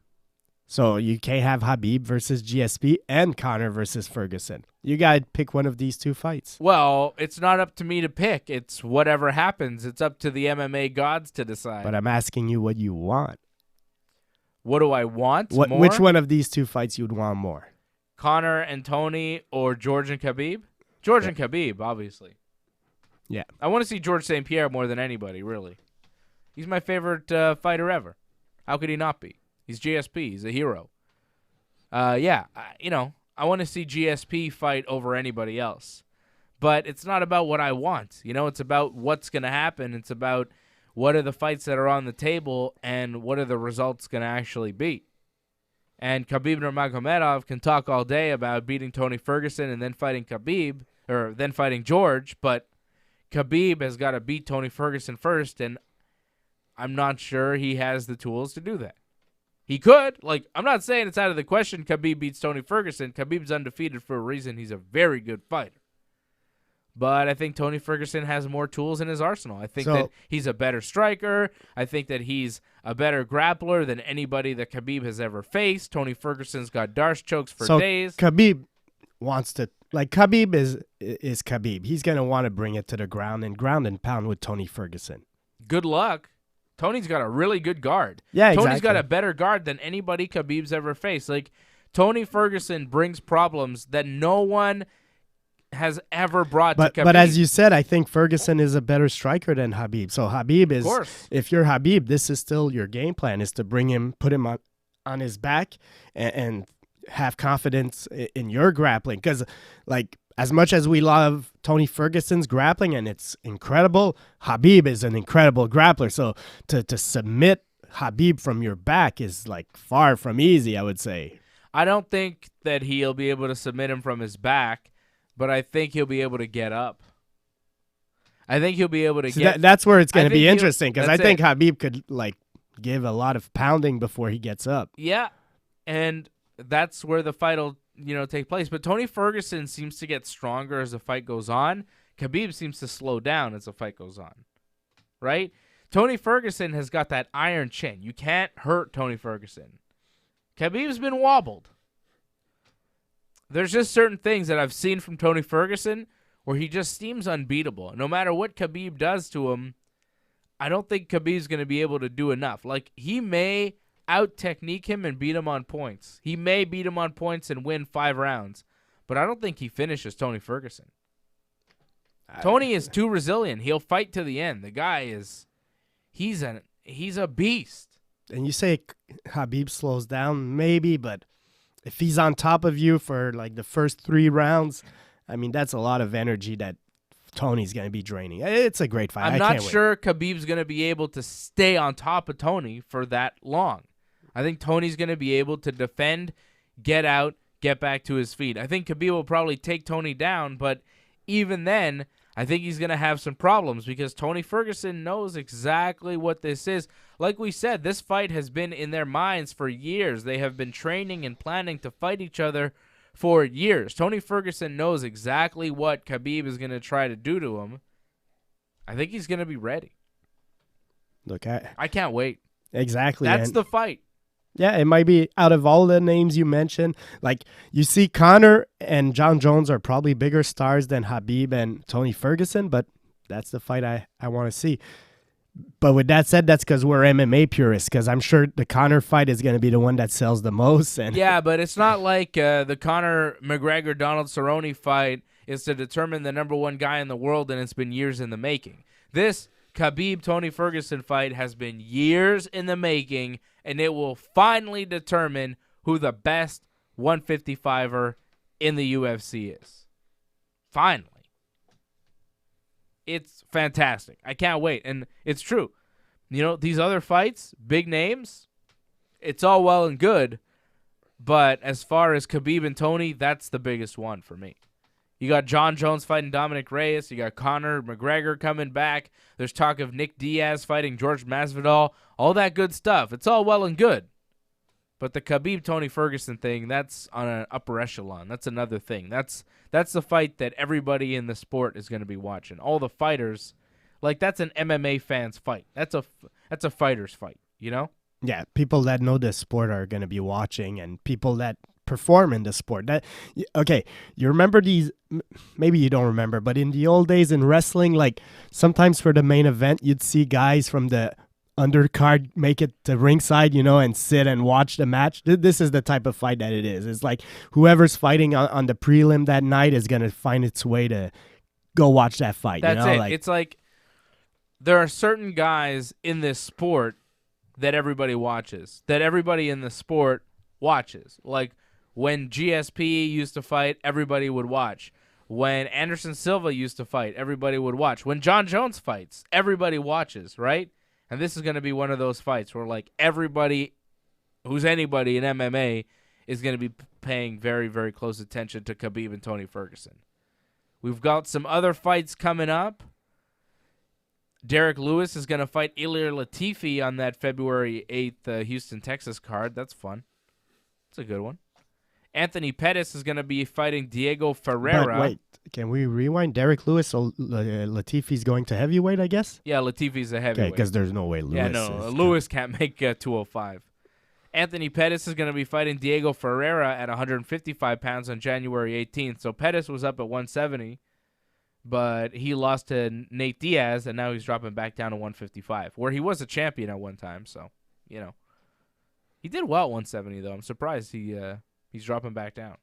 So you can't have Khabib versus GSP and Conor versus Ferguson. You got to pick one of these two fights. Well, it's not up to me to pick. It's whatever happens. It's up to the MMA gods to decide. But I'm asking you what you want. What do I want more? Which one of these two fights you'd want more? Conor and Tony or George and Khabib? George and Khabib, obviously. Yeah. I want to see George St-Pierre more than anybody, really. He's my favorite fighter ever. How could he not be? He's GSP. He's a hero. I want to see GSP fight over anybody else. But it's not about what I want. It's about what's going to happen. It's about what are the fights that are on the table and what are the results going to actually be. And Khabib Nurmagomedov can talk all day about beating Tony Ferguson and then fighting Khabib, or then fighting George, but Khabib has got to beat Tony Ferguson first, and I'm not sure he has the tools to do that. He could. I'm not saying it's out of the question Khabib beats Tony Ferguson. Khabib's undefeated for a reason. He's a very good fighter. But I think Tony Ferguson has more tools in his arsenal. I think that he's a better striker. I think that he's a better grappler than anybody that Khabib has ever faced. Tony Ferguson's got Darce chokes for days. Khabib wants to... Khabib is Khabib. He's going to want to bring it to the ground and pound with Tony Ferguson. Good luck. Tony's got a really good guard. Yeah, Tony's exactly. got a better guard than anybody Khabib's ever faced. Tony Ferguson brings problems that no one has ever brought to Khabib. But as you said, I think Ferguson is a better striker than Khabib. So Khabib is... Of course. If you're Khabib, this is still your game plan, is to put him on his back and have confidence in your grappling. Because, as much as we love Tony Ferguson's grappling, and it's incredible, Khabib is an incredible grappler. So to submit Khabib from your back is, far from easy, I would say. I don't think that he'll be able to submit him from his back, but I think he'll be able to get up. I think he'll be able to get... That's where it's going to be interesting, because I think it. Khabib could, give a lot of pounding before he gets up. Yeah, and that's where the fight will, take place. But Tony Ferguson seems to get stronger as the fight goes on. Khabib seems to slow down as the fight goes on, right? Tony Ferguson has got that iron chin. You can't hurt Tony Ferguson. Khabib's been wobbled. There's just certain things that I've seen from Tony Ferguson where he just seems unbeatable. No matter what Khabib does to him, I don't think Khabib's going to be able to do enough. He may out-technique him and beat him on points. He may beat him on points and win 5 rounds, but I don't think he finishes Tony Ferguson. Tony is too resilient. He'll fight to the end. The guy is, he's a beast. And you say Khabib slows down, maybe, but if he's on top of you for the first 3 rounds, that's a lot of energy that Tony's going to be draining. It's a great fight. I'm not sure Khabib's going to be able to stay on top of Tony for that long. I think Tony's going to be able to defend, get out, get back to his feet. I think Khabib will probably take Tony down, but even then, I think he's going to have some problems because Tony Ferguson knows exactly what this is. Like we said, this fight has been in their minds for years. They have been training and planning to fight each other for years. Tony Ferguson knows exactly what Khabib is going to try to do to him. I think he's going to be ready. Look, I can't wait. Exactly. That's the fight. Yeah, it might be out of all the names you mentioned. You see Conor and Jon Jones are probably bigger stars than Khabib and Tony Ferguson, but that's the fight I want to see. But with that said, that's because we're MMA purists, because I'm sure the Conor fight is going to be the one that sells the most. Yeah, but it's not like the Conor McGregor-Donald Cerrone fight is to determine the number 1 guy in the world, and it's been years in the making. This Khabib Tony Ferguson fight has been years in the making, and it will finally determine who the best 155er in the UFC is. Finally. It's fantastic. I can't wait. And it's true. You know, these other fights, big names, it's all well and good. But as far as Khabib and Tony, that's the biggest one for me. You got Jon Jones fighting Dominic Reyes. You got Conor McGregor coming back. There's talk of Nick Diaz fighting George Masvidal. All that good stuff. It's all well and good. But the Khabib-Tony Ferguson thing, that's on an upper echelon. That's another thing. That's the fight that everybody in the sport is going to be watching. All the fighters, like that's an MMA fan's fight. That's a fighter's fight, you know? Yeah, people that know the sport are going to be watching, and people that perform in the sport. Okay, you remember these, maybe you don't remember, but in the old days in wrestling, like sometimes for the main event, you'd see guys from the undercard make it to ringside, you know, and sit and watch the match. This is the type of fight that it is. It's like whoever's fighting on the prelim that night is going to find its way to go watch that fight. That's you know? it. Like, it's like there are certain guys in this sport that everybody watches, that everybody in the sport watches. Like when GSP used to fight, everybody would watch. When Anderson Silva used to fight, everybody would watch. When Jon Jones fights, everybody watches, right? And this is going to be one of those fights where, like, everybody who's anybody in MMA is going to be paying very, very close attention to Khabib and Tony Ferguson. We've got some other fights coming up. Derek Lewis is going to fight Ilir Latifi on that February 8th Houston, Texas card. That's fun. That's a good one. Anthony Pettis is going to be fighting Diego Ferreira. But wait, can we rewind? Derek Lewis, so Latifi's going to heavyweight, I guess? Yeah, Latifi's a heavyweight. Okay, because there's no way Lewis Lewis can't make 205. Anthony Pettis is going to be fighting Diego Ferreira at 155 pounds on January 18th. So Pettis was up at 170, but he lost to Nate Diaz, and now he's dropping back down to 155, where he was a champion at one time. So, you know. He did well at 170, though. I'm surprised he's dropping back down,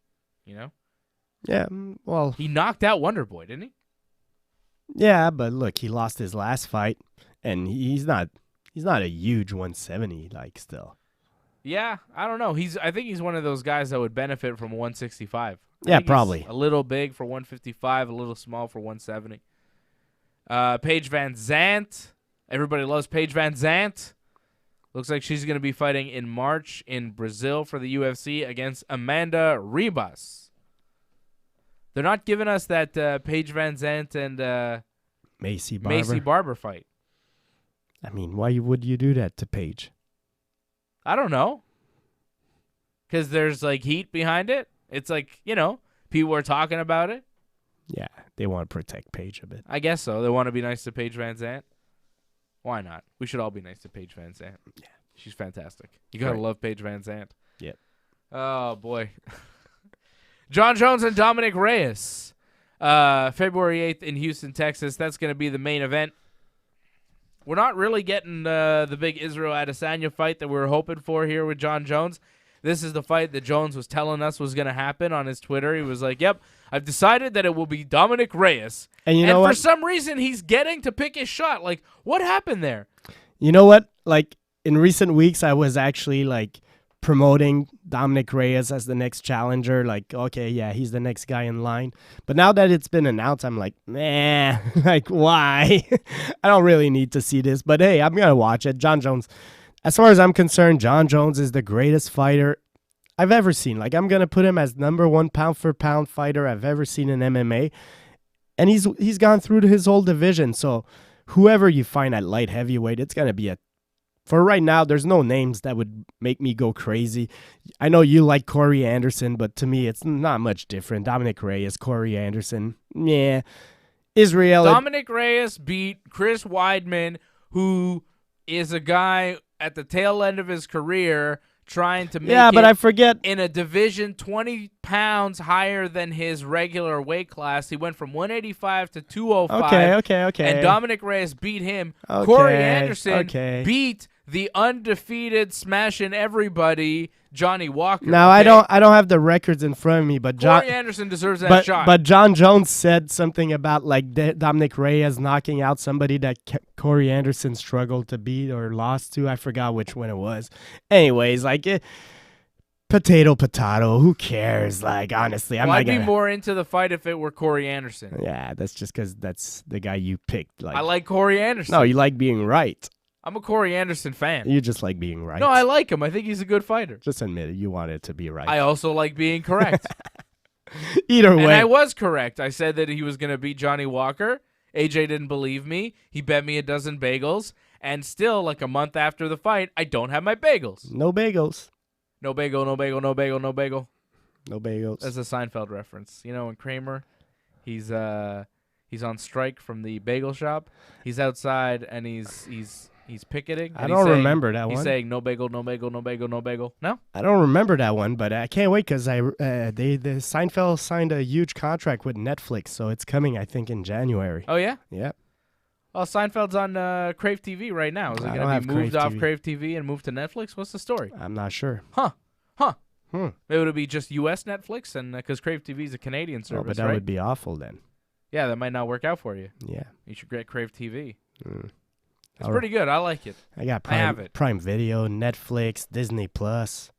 you know? Yeah, well. He knocked out Wonder Boy, didn't he? Yeah, but look, he lost his last fight, and he's not a huge 170, like, still. Yeah, I don't know. I think he's one of those guys that would benefit from 165. Yeah, probably. A little big for 155, a little small for 170. Paige Van Zandt. Everybody loves Paige Van Zandt. Looks like she's going to be fighting in March in Brazil for the UFC against Amanda Ribas. They're not giving us that Paige Van Zandt and Macy Barber fight. I mean, why would you do that to Paige? I don't know. Because there's, like, heat behind it. It's like, you know, people are talking about it. Yeah, they want to protect Paige a bit. I guess so. They want to be nice to Paige Van Zandt. Why not? We should all be nice to Paige Van Zandt. Yeah. She's fantastic. You got to love Paige Van Zandt. Yep. Oh, boy. Jon Jones and Dominic Reyes. February 8th in Houston, Texas. That's going to be the main event. We're not really getting the big Israel Adesanya fight that we were hoping for here with Jon Jones. This is the fight that Jones was telling us was going to happen on his Twitter. He was like, yep, I've decided that it will be Dominic Reyes. And you know what? For some reason, he's getting to pick his shot. Like, what happened there? You know what? Like, in recent weeks, I was actually, like, promoting Dominic Reyes as the next challenger. Like, okay, yeah, he's the next guy in line. But now that it's been announced, I'm like, nah, like, why? I don't really need to see this. But, hey, I'm going to watch it. Jon Jones. As far as I'm concerned, Jon Jones is the greatest fighter I've ever seen. Like, I'm going to put him as #1 pound-for-pound fighter I've ever seen in MMA. And he's gone through his whole division. So whoever you find at light heavyweight, it's going to be for right now, there's no names that would make me go crazy. I know you like Corey Anderson, but to me, it's not much different. Dominic Reyes, Corey Anderson, yeah. Israel. Dominic Reyes beat Chris Weidman, who is a guy at the tail end of his career trying to make but I forget in a division 20 pounds higher than his regular weight class. He went from 185 to 205. Okay. And Dominic Reyes beat him. Okay, Corey Anderson beat the undefeated, smashing everybody, Johnny Walker. Now okay? I don't have the records in front of me, but Corey Anderson deserves that shot. But Jon Jones said something about like Dominic Reyes knocking out somebody that Corey Anderson struggled to beat or lost to. I forgot which one it was. Anyways, like potato. Who cares? Like honestly, I'd be more into the fight if it were Corey Anderson. Yeah, that's just because that's the guy you picked. Like I like Corey Anderson. No, you like being right. I'm a Corey Anderson fan. You just like being right. No, I like him. I think he's a good fighter. Just admit it. You want it to be right. I also like being correct. Either way. And I was correct. I said that he was going to beat Johnny Walker. AJ didn't believe me. He bet me a dozen bagels. And still, like a month after the fight, I don't have my bagels. No bagels. No bagel, no bagel, no bagel, no bagel. No bagels. That's a Seinfeld reference. You know, when Kramer, he's on strike from the bagel shop. He's outside and he's picketing. I don't remember that one. He's saying no bagel, no bagel, no bagel, no bagel. No? I don't remember that one, but I can't wait because the Seinfeld signed a huge contract with Netflix, so it's coming, I think, in January. Oh, yeah? Yeah. Oh, Seinfeld's on Crave TV right now. Is it going to be moved off Crave TV and moved to Netflix? What's the story? I'm not sure. Huh. Maybe it would be just U.S. Netflix, and because Crave TV is a Canadian service, but that right? would be awful then. Yeah, that might not work out for you. Yeah. You should get Crave TV. It's All pretty good. I like it. I got I have it. Prime Video, Netflix, Disney Plus.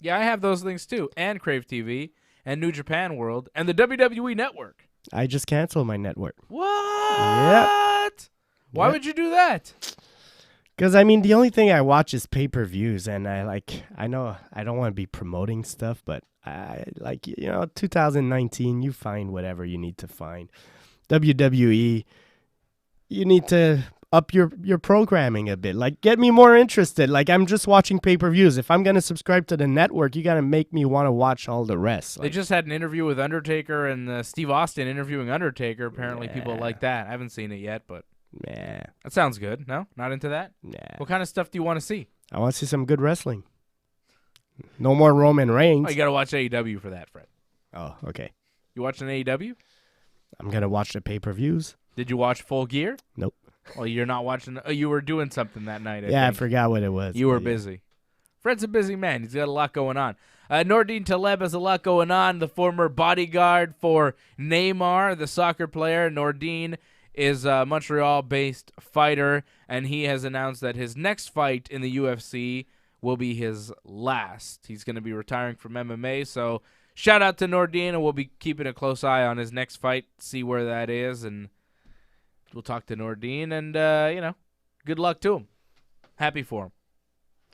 Yeah, I have those things too, and Crave TV, and New Japan World, and the WWE Network. I just canceled my network. What? Yep. Why would you do that? Because, I mean, the only thing I watch is pay-per-views, and I know I don't want to be promoting stuff, but 2019, you find whatever you need to find. WWE, you need to up your programming a bit. Like, get me more interested. Like, I'm just watching pay-per-views. If I'm going to subscribe to the network, you got to make me want to watch all the rest. They just had an interview with Undertaker and Steve Austin interviewing Undertaker. Apparently people like that. I haven't seen it yet, but yeah, that sounds good. No? Not into that? Yeah. What kind of stuff do you want to see? I want to see some good wrestling. No more Roman Reigns. Oh, you got to watch AEW for that, Fred. Oh, okay. You watching AEW? I'm going to watch the pay-per-views. Did you watch Full Gear? Nope. Well, you're not watching. You were doing something that night. I forgot what it was. You were busy. Fred's a busy man. He's got a lot going on. Nordine Taleb has a lot going on. The former bodyguard for Neymar, the soccer player. Nordine is a Montreal-based fighter, and he has announced that his next fight in the UFC will be his last. He's going to be retiring from MMA, so shout out to Nordine, and we'll be keeping a close eye on his next fight, see where that is, and we'll talk to Nordine, and, good luck to him. Happy for him.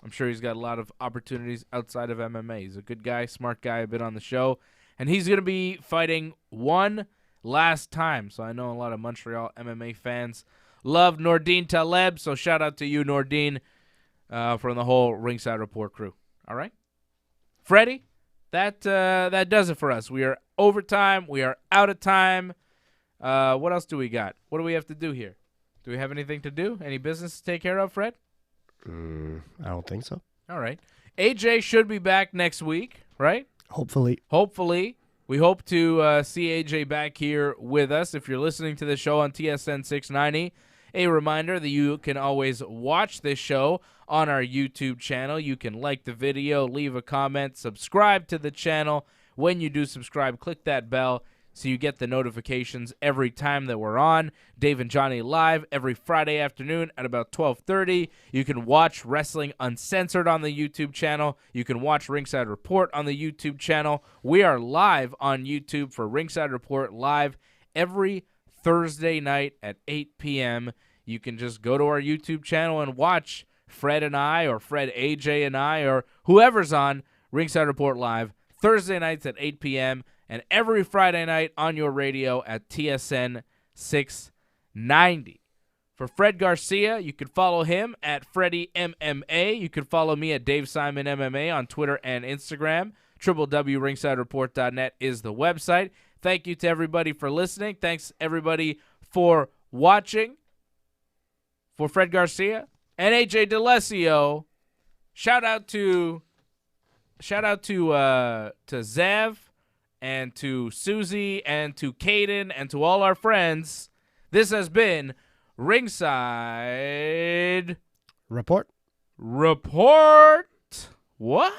I'm sure he's got a lot of opportunities outside of MMA. He's a good guy, smart guy, a bit on the show, and he's going to be fighting one last time. So I know a lot of Montreal MMA fans love Nordine Taleb, so shout out to you, Nordine, from the whole Ringside Report crew. All right? Freddie, that does it for us. We are over time. We are out of time. What else do we got? What do we have to do here? Do we have anything to do? Any business to take care of, Fred? I don't think so. All right. AJ should be back next week, right? Hopefully. We hope to see AJ back here with us. If you're listening to the show on TSN 690, a reminder that you can always watch this show on our YouTube channel. You can like the video, leave a comment, subscribe to the channel. When you do subscribe, click that bell so you get the notifications every time that we're on. Dave and Johnny live every Friday afternoon at about 12:30. You can watch Wrestling Uncensored on the YouTube channel. You can watch Ringside Report on the YouTube channel. We are live on YouTube for Ringside Report live every Thursday night at 8 p.m. You can just go to our YouTube channel and watch Fred and I, or Fred, AJ, and I, or whoever's on Ringside Report live Thursday nights at 8 p.m. and every Friday night on your radio at TSN 690. For Fred Garcia, you can follow him at Freddie MMA. You can follow me at Dave Simon MMA on Twitter and Instagram. www.ringsidereport.net is the website. Thank you to everybody for listening. Thanks everybody for watching. For Fred Garcia and AJ DeLesio, shout out to Zev and to Susie and to Caden and to all our friends. This has been Ringside Report. Report. What?